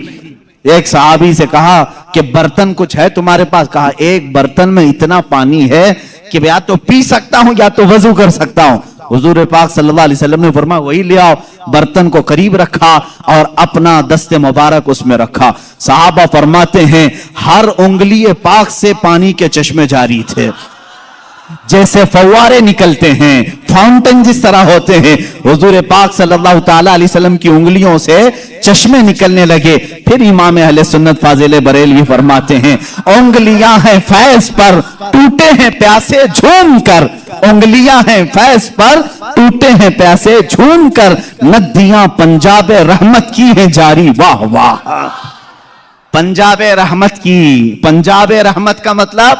ایک صحابی سے کہا کہ برتن کچھ ہے تمہارے پاس؟ کہا ایک برتن میں اتنا پانی ہے کہ یا تو پی سکتا ہوں یا تو وضو کر سکتا ہوں. حضور پاک صلی اللہ علیہ وسلم نے فرمایا وہی لے آؤ. برتن کو قریب رکھا اور اپنا دست مبارک اس میں رکھا. صحابہ فرماتے ہیں ہر انگلی پاک سے پانی کے چشمے جاری تھے, جیسے فوارے نکلتے ہیں, فاؤنٹن جس طرح ہوتے ہیں. حضور پاک صلی اللہ تعالی علیہ وسلم کی انگلیوں سے چشمے نکلنے لگے. پھر امام اہل سنت فاضل بریلوی فرماتے ہیں انگلیاں ہیں فیض پر, ٹوٹے ہیں پیاسے جھوم کر, انگلیاں ہیں فیض پر, ٹوٹے ہیں پیاسے جھوم کر, ندیاں پنجاب رحمت کی ہیں جاری. واہ واہ, پنجاب رحمت کی. پنجاب رحمت کا مطلب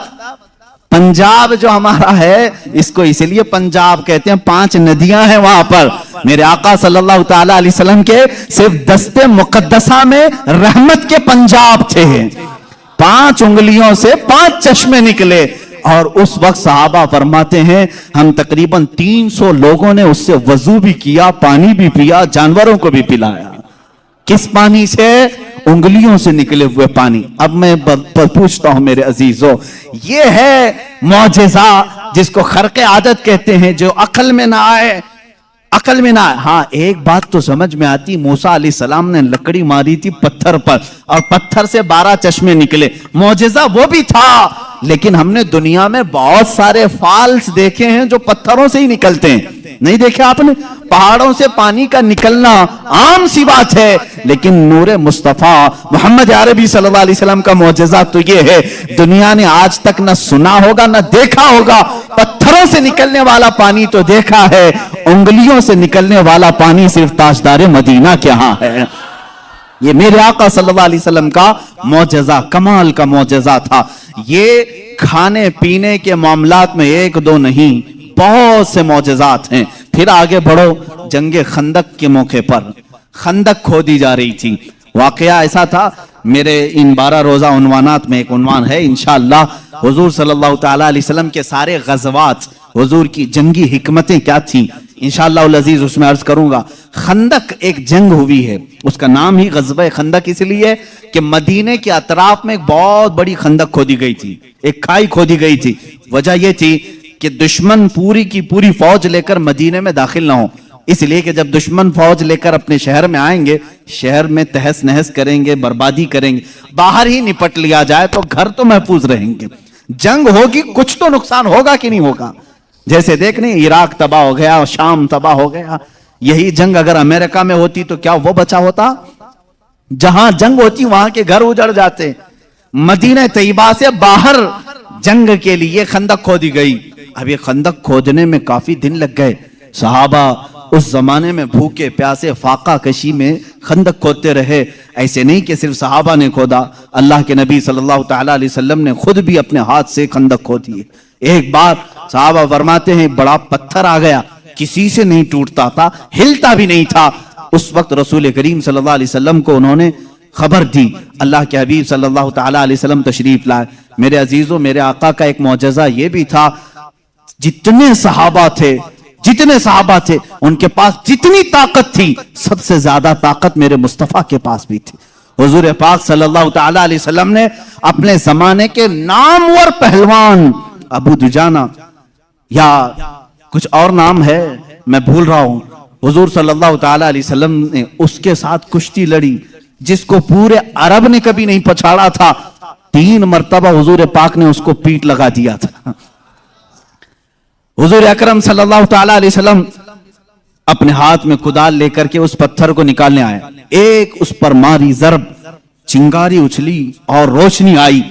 پنجاب جو ہمارا ہے اس کو اس لیے پنجاب کہتے ہیں, 5 ندیاں ہیں وہاں پر. میرے آقا صلی اللہ تعالی علیہ وسلم کے صرف دست مقدسہ میں رحمت کے پنجاب تھے. 5 انگلیوں سے 5 چشمے نکلے. اور اس وقت صحابہ فرماتے ہیں ہم تقریباً 300 لوگوں نے اس سے وضو بھی کیا, پانی بھی پیا, جانوروں کو بھی پلایا. کس پانی سے؟ انگلیوں سے نکلے ہوئے پانی. اب میں پوچھتا ہوں میرے عزیزوں, یہ ہے معجزہ جس کو خرق عادت کہتے ہیں, جو عقل میں نہ آئے, عقل میں نہ آئے. ہاں ایک بات تو سمجھ میں آتی, موسیٰ علیہ السلام نے لکڑی ماری تھی پتھر پر اور پتھر سے 12 چشمے نکلے. معجزہ وہ بھی تھا, لیکن ہم نے دنیا میں بہت سارے فالس دیکھے ہیں جو پتھروں سے ہی نکلتے ہیں. نہیں دیکھے آپ نے؟ پہاڑوں سے پانی کا نکلنا عام سی بات ہے, لیکن نور مصطفیٰ محمد عربی صلی اللہ علیہ وسلم کا معجزہ تو یہ ہے دنیا نے آج تک نہ سنا ہوگا نہ دیکھا ہوگا. پتھروں سے نکلنے والا پانی تو دیکھا ہے, انگلیوں سے نکلنے والا پانی صرف تاجدار مدینہ کے ہاں ہے. یہ میرے آقا صلی اللہ علیہ وسلم کا معجزہ, کمال کا معجزہ تھا. یہ کھانے پینے کے معاملات میں 1-2 نہیں, بہت سے معجزات ہیں. پھر آگے بڑھو, جنگ خندق کے موقع پر خندق کھودی جا رہی تھی. واقعہ ایسا تھا, میرے ان 12 روزہ عنوانات میں ایک عنوان ہے انشاءاللہ حضور صلی اللہ تعالیٰ علیہ وسلم کے سارے غزوات، حضور کی جنگی حکمتیں کیا تھیں، انشاءاللہ العزیز اس میں عرض کروں گا۔ خندق ایک جنگ ہوئی ہے، اس کا نام ہی غزوہ خندق اس لیے کہ مدینے کے اطراف میں ایک بہت بڑی خندق کھودی گئی تھی، ایک کھائی کھودی گئی تھی۔ وجہ یہ تھی کہ دشمن پوری کی پوری فوج لے کر مدینے میں داخل نہ ہو، اس لیے کہ جب دشمن فوج لے کر اپنے شہر میں آئیں گے، شہر میں تہس نہس کریں گے، بربادی کریں گے، باہر ہی نپٹ لیا جائے تو گھر تو محفوظ رہیں گے۔ جنگ ہوگی، کچھ تو نقصان ہوگا کہ نہیں ہوگا؟ جیسے دیکھنے عراق تباہ ہو گیا، شام تباہ ہو گیا، یہی جنگ اگر امریکہ میں ہوتی تو کیا وہ بچا ہوتا؟ جہاں جنگ ہوتی وہاں کے گھر اجڑ جاتے۔ مدینہ طیبہ سے باہر جنگ کے لیے خندق کھودی گئی۔ اب یہ خندق کھودنے میں کافی دن لگ گئے، صحابہ اس زمانے میں بھوکے پیاسے فاقہ کشی میں خندق کھودتے رہے۔ ایسے نہیں کہ صرف صحابہ نے کھودا، اللہ کے نبی صلی اللہ تعالیٰ علیہ وسلم نے خود بھی اپنے ہاتھ سے خندق کھودی ہے۔ ایک بار صحابہ فرماتے ہیں بڑا پتھر آ گیا، کسی سے نہیں ٹوٹتا تھا، ہلتا بھی نہیں تھا۔ اس وقت رسول کریم صلی اللہ علیہ وسلم کو انہوں نے خبر دی، اللہ کے حبیب صلی اللہ تعالیٰ علیہ وسلم تشریف لائے۔ میرے عزیزوں، میرے آقا کا ایک معجزہ یہ بھی تھا، جتنے صحابہ تھے ان کے پاس جتنی طاقت تھی، سب سے زیادہ طاقت میرے مصطفیٰ کے پاس بھی تھی۔ حضور پاک صلی اللہ تعالیٰ علیہ وسلم نے اپنے زمانے کے نامور پہلوان ابو دجانہ یا کچھ اور نام ہے میں بھول رہا ہوں، حضور صلی اللہ تعالیٰ علیہ وسلم نے اس کے ساتھ کشتی لڑی جس کو پورے عرب نے کبھی نہیں پچھاڑا تھا۔ 3 مرتبہ حضور پاک نے اس کو پیٹ لگا دیا تھا۔ حضور اکرم صلی اللہ تعالیٰ علیہ وسلم اپنے ہاتھ میں کدال لے کر کے اس پتھر کو نکالنے آئے، ایک اس پر ماری ضرب، چنگاری اچھلی اور روشنی آئی۔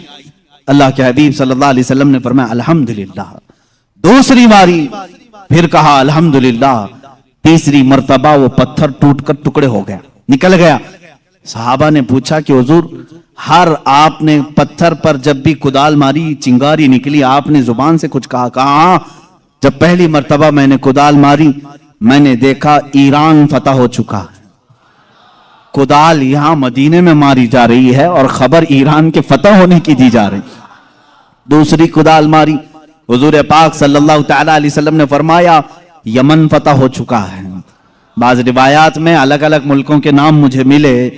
اللہ کے حبیب صلی اللہ علیہ وسلم نے فرمایا الحمدللہ، دوسری ماری پھر کہا الحمدللہ، تیسری مرتبہ وہ پتھر ٹوٹ کر ٹکڑے ہو گیا، نکل گیا۔ صحابہ نے پوچھا کہ حضور ہر آپ نے پتھر پر جب بھی کدال ماری چنگاری نکلی، آپ نے زبان سے کچھ کہا؟ کہا جب پہلی مرتبہ میں نے کدال ماری میں نے دیکھا ایران فتح ہو چکا ہے، کدال یہاں مدینے میں ماری جا رہی ہے اور خبر ایران کے فتح ہونے کی دی جا رہی۔ دوسری کدال ماری، حضور پاک صلی اللہ تعالیٰ علیہ وسلم نے فرمایا یمن فتح ہو چکا ہے۔ بعض روایات میں الگ الگ ملکوں کے نام مجھے ملے،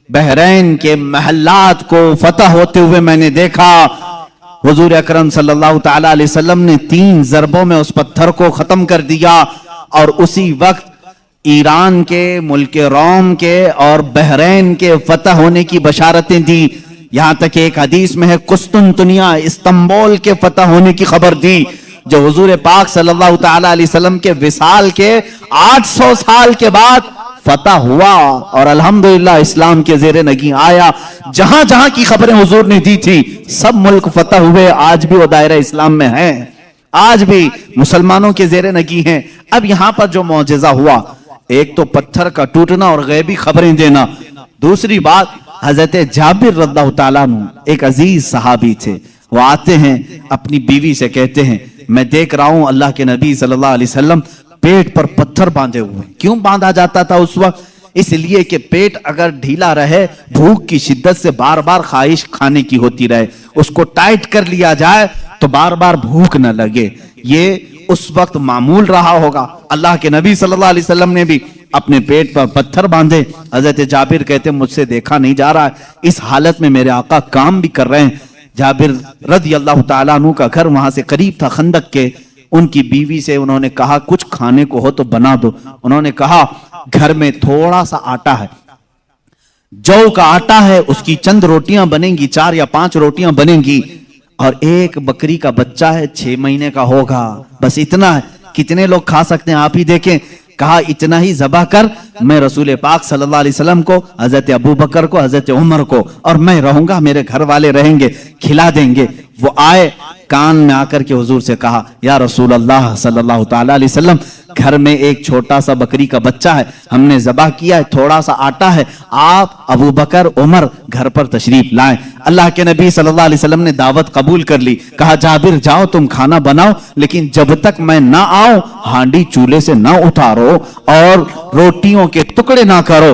بحرین کے محلات کو فتح ہوتے ہوئے میں نے دیکھا۔ حضور اکرم صلی اللہ تعالیٰ علیہ وسلم نے 3 ضربوں میں اس پتھر کو ختم کر دیا، اور اسی وقت ایران کے، ملک روم کے اور بحرین کے فتح ہونے کی بشارتیں دی۔ یہاں تک کہ ایک حدیث میں ہے قسطنطنیہ، استنبول کے فتح ہونے کی خبر دی، جو حضور پاک صلی اللہ تعالیٰ علیہ وسلم کے وصال کے 800 سال کے بعد فتح ہوا، اور الحمدللہ اسلام کے زیر نگیں آیا۔ جہاں جہاں کی خبریں حضور نے دی تھی سب ملک فتح ہوئے، آج بھی وہ دائرہ اسلام میں ہیں، آج بھی مسلمانوں کے زیر نگیں ہیں۔ اب یہاں پر جو معجزہ ہوا، ایک تو پتھر کا ٹوٹنا اور غیبی خبریں دینا، دوسری بات حضرت جابر رضی اللہ تعالیٰ عنہ ایک عزیز صحابی تھے، وہ آتے ہیں اپنی بیوی سے کہتے ہیں میں دیکھ رہا ہوں اللہ کے نبی صلی اللہ علیہ وسلم پیٹ پر پتھر باندھے ہوئے۔ کیوں باندھا جاتا تھا اس وقت؟ اس لیے کہ پیٹ اگر ڈھیلا رہے، بھوک کی شدت سے بار بار خواہش کھانے کی ہوتی رہے، اس کو ٹائٹ کر لیا جائے تو بار بار بھوک نہ لگے۔ یہ اس وقت معمول رہا ہوگا۔ اللہ کے نبی صلی اللہ علیہ وسلم نے بھی اپنے پیٹ پر پتھر باندھے۔ حضرت جابر کہتے مجھ سے دیکھا نہیں جا رہا ہے، اس حالت میں میرے آقا کام بھی کر رہے ہیں۔ جابر رضی اللہ تعالیٰ عنہ کا گھر وہاں سے قریب تھا خندق کے۔ ان کی بیوی سے انہوں نے کہا کچھ کھانے کو ہو تو بنا دو۔ انہوں نے کہا گھر میں تھوڑا سا آٹا ہے، جو کا آٹا ہے، اس کی چند روٹیاں بنیں گی، 4 یا 5 روٹیاں بنیں گی، اور ایک بکری کا بچہ ہے 6 مہینے کا ہوگا، بس اتنا ہے۔ کتنے لوگ کھا سکتے ہیں آپ ہی دیکھیں۔ کہا اتنا ہی ذبح کر، میں رسول پاک صلی اللہ علیہ وسلم کو، حضرت ابو بکر کو، حضرت عمر کو، اور میں رہوں گا، میرے گھر والے رہیں گے، کھلا دیں گے۔ وہ آئے، کان میں آ کر کے حضور سے کہا یا رسول اللہ صلی اللہ تعالیٰ علیہ وسلم، گھر میں ایک چھوٹا سا بکری کا بچہ ہے، ہم نے ذبح کیا ہے، تھوڑا سا آٹا ہے، آپ ابو بکر عمر گھر پر تشریف لائیں۔ اللہ کے نبی صلی اللہ علیہ وسلم نے دعوت قبول کر لی۔ کہا جابر جاؤ تم کھانا بناؤ، لیکن جب تک میں نہ آؤں ہانڈی چولہے سے نہ اتارو اور روٹیوں کے ٹکڑے نہ کرو۔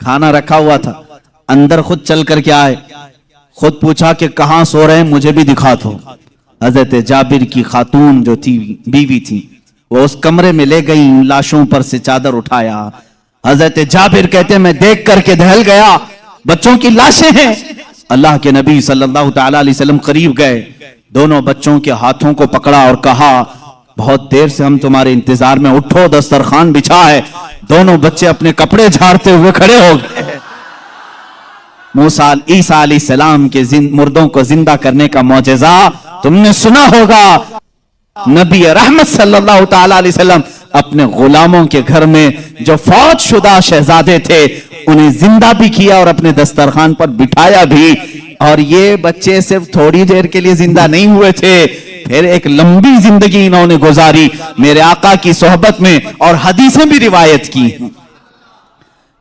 کھانا رکھا ہوا تھا, اندر خود چل کر کے آئے, خود پوچھا کہ کہاں سو رہے ہیں, مجھے بھی دکھا دو. حضرت جابر کی خاتون جو تھی, بیوی تھی, وہ اس کمرے میں لے گئی, لاشوں پر سے چادر اٹھایا. حضرت جابر کہتے ہیں میں دیکھ کر کے دہل گیا, بچوں کی لاشیں ہیں. اللہ کے نبی صلی اللہ تعالی علیہ وسلم قریب گئے, دونوں بچوں کے ہاتھوں کو پکڑا اور کہا بہت دیر سے ہم تمہارے انتظار میں, اٹھو دسترخوان بچھا ہے. دونوں بچے اپنے کپڑے جھاڑتے ہوئے کھڑے ہو گئے. موسیٰ عیسیٰ علیہ السلام کے مردوں کو زندہ کرنے کا معجزہ تم نے سنا ہوگا. نبی رحمت صلی اللہ تعالی علیہ وسلم اپنے غلاموں کے گھر میں جو فوت شدہ شہزادے تھے انہیں زندہ بھی کیا اور اپنے دسترخوان پر بٹھایا بھی. اور یہ بچے صرف تھوڑی دیر کے لیے زندہ نہیں ہوئے تھے, پھر ایک لمبی زندگی انہوں نے گزاری میرے آقا کی صحبت میں, اور حدیثیں بھی روایت کی.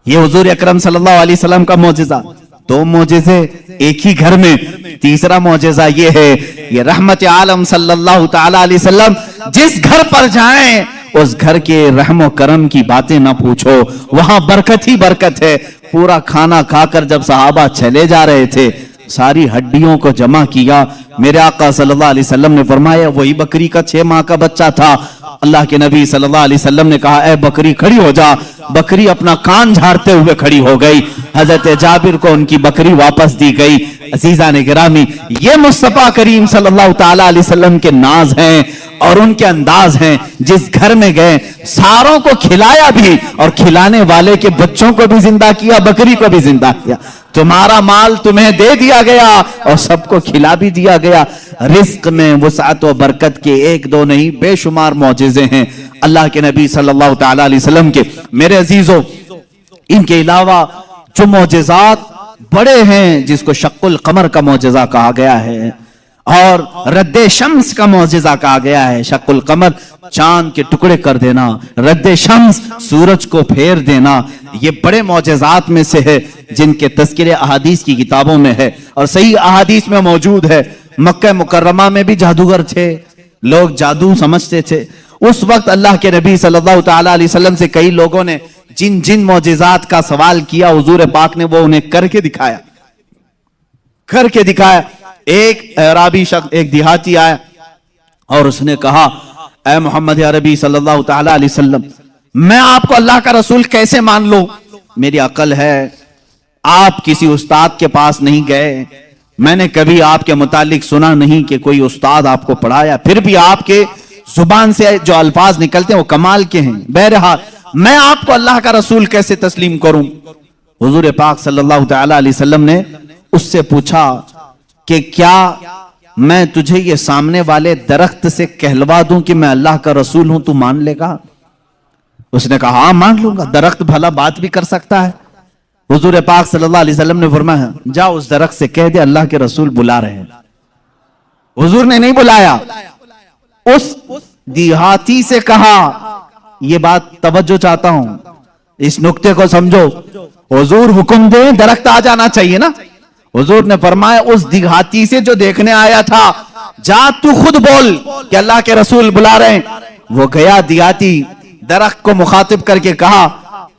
یہ حضور اکرم صلی اللہ علیہ وسلم کا معجزہ. دو معجزے ایک ہی گھر میں. تیسرا معجزہ یہ ہے, یہ رحمت عالم صلی اللہ تعالی علیہ وسلم جس گھر پر جائیں اس گھر کے رحم و کرم کی باتیں نہ پوچھو, وہاں برکت ہی برکت ہے. پورا کھانا کھا کر جب صحابہ چلے جا رہے تھے, ساری ہڈیوں کو جمع کیا. میرے آقا صلی اللہ علیہ وسلم نے فرمایا وہی بکری کا 6 ماہ کا بچہ تھا. اللہ کے نبی صلی اللہ علیہ وسلم نے کہا اے بکری کھڑی ہو جا. بکری اپنا کان جھاڑتے ہوئے کھڑی ہو گئی. حضرت جابر کو ان کی بکری واپس دی گئی. عزیزان گرامی, یہ مصطفیٰ کریم صلی اللہ تعالی علیہ وسلم کے ناز ہیں اور ان کے انداز ہیں. جس گھر میں گئے ساروں کو کھلایا بھی, اور کھلانے والے کے بچوں کو بھی زندہ کیا, بکری کو بھی زندہ کیا. تمہارا مال تمہیں دے دیا گیا اور سب کو کھلا بھی دیا گیا. رزق میں وسعت و برکت کے ایک دو نہیں بے شمار معجزے ہیں اللہ کے نبی صلی اللہ تعالی علیہ وسلم کے. میرے عزیزو, ان کے علاوہ جو معجزات بڑے ہیں, جس کو شق القمر کا معجزہ کہا گیا ہے اور رد شمس کا معجزہ کہا گیا ہے. شق القمر چاند کے ٹکڑے کر دینا, رد شمس سورج کو پھیر دینا, یہ بڑے معجزات میں سے ہے جن کے تذکرے احادیث کی کتابوں میں ہے اور صحیح احادیث میں موجود ہے. مکہ مکرمہ میں بھی جادوگر تھے, لوگ جادو سمجھتے تھے. اس وقت اللہ کے نبی صلی اللہ تعالی علیہ وسلم سے کئی لوگوں نے جن معجزات کا سوال کیا, حضور پاک نے وہ انہیں کر کے دکھایا. ایک عربی شخص, ایک دیہاتی آیا اور اس نے کہا اے محمد عربی صلی اللہ تعالی علیہ وسلم, میں آپ کو اللہ کا رسول کیسے مان لوں؟ میری عقل ہے, آپ کسی استاد کے پاس نہیں گئے, میں نے کبھی آپ کے متعلق سنا نہیں کہ کوئی استاد آپ کو پڑھایا, پھر بھی آپ کے زبان سے جو الفاظ نکلتے ہیں وہ کمال کے ہیں. بہرحال میں آپ کو اللہ کا رسول کیسے تسلیم کروں؟ حضور پاک صلی اللہ تعالی علیہ وسلم نے اس سے پوچھا کہ کیا میں تجھے یہ سامنے والے درخت سے کہلوا دوں کہ میں اللہ کا رسول ہوں, تو مان لے گا؟ اس نے کہا ہاں مان لوں گا, درخت بھلا بات بھی کر سکتا ہے. حضور پاک صلی اللہ علیہ وسلم نے فرمایا جا اس درخت سے کہہ دے اللہ کے رسول بلا رہے ہیں. حضور نے نہیں بلایا, اس دیہاتی سے کہا, یہ بات توجہ چاہتا ہوں, اس نقطے کو سمجھو. حضور حکم دے درخت آ جانا چاہیے نا. حضور نے فرمایا اس دیہاتی سے جو دیکھنے آیا تھا, جا تو خود بول کہ اللہ کے رسول بلا رہے ہیں. وہ گیا دیہاتی, درخت کو مخاطب کر کے کہا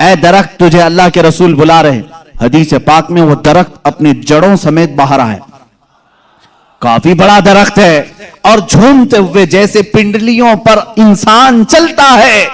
اے درخت تجھے اللہ کے رسول بلا رہے ہیں. حدیث پاک میں وہ درخت اپنی جڑوں سمیت باہر آئے, کافی بڑا درخت ہے, اور جھومتے ہوئے جیسے پنڈلیوں پر انسان چلتا ہے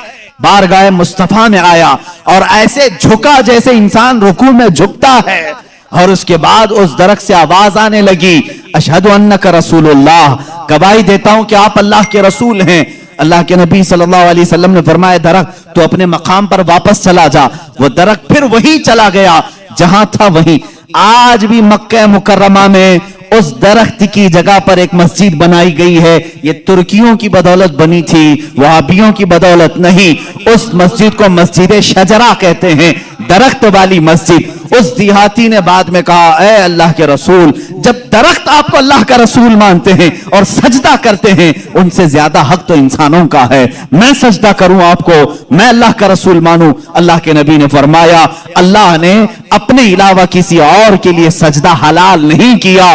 بارگاہ مصطفیٰ میں آیا, اور ایسے جھکا جیسے انسان رکوع میں جھکتا ہے. اور اس کے بعد اس درخت سے آواز آنے لگی اشہد انک رسول اللہ, گواہی دیتا ہوں کہ آپ اللہ کے رسول ہیں. اللہ کے نبی صلی اللہ علیہ وسلم نے فرمایا درخت تو اپنے مقام پر واپس چلا جا. وہ درخت پھر وہی چلا گیا جہاں تھا وہیں. آج بھی مکہ مکرمہ میں اس درخت کی جگہ پر ایک مسجد بنائی گئی ہے. یہ ترکیوں کی بدولت بنی تھی, وہابیوں کی بدولت نہیں. اس مسجد کو مسجد شجرہ کہتے ہیں, درخت والی مسجد. اس دیہاتی نے بعد میں کہا اے اللہ کے رسول, جب درخت آپ کو اللہ کا رسول مانتے ہیں اور سجدہ کرتے ہیں, ان سے زیادہ حق تو انسانوں کا ہے. میں سجدہ کروں آپ کو, میں اللہ کا رسول مانوں. اللہ کے نبی نے فرمایا اللہ نے اپنے علاوہ کسی اور کے لیے سجدہ حلال نہیں کیا,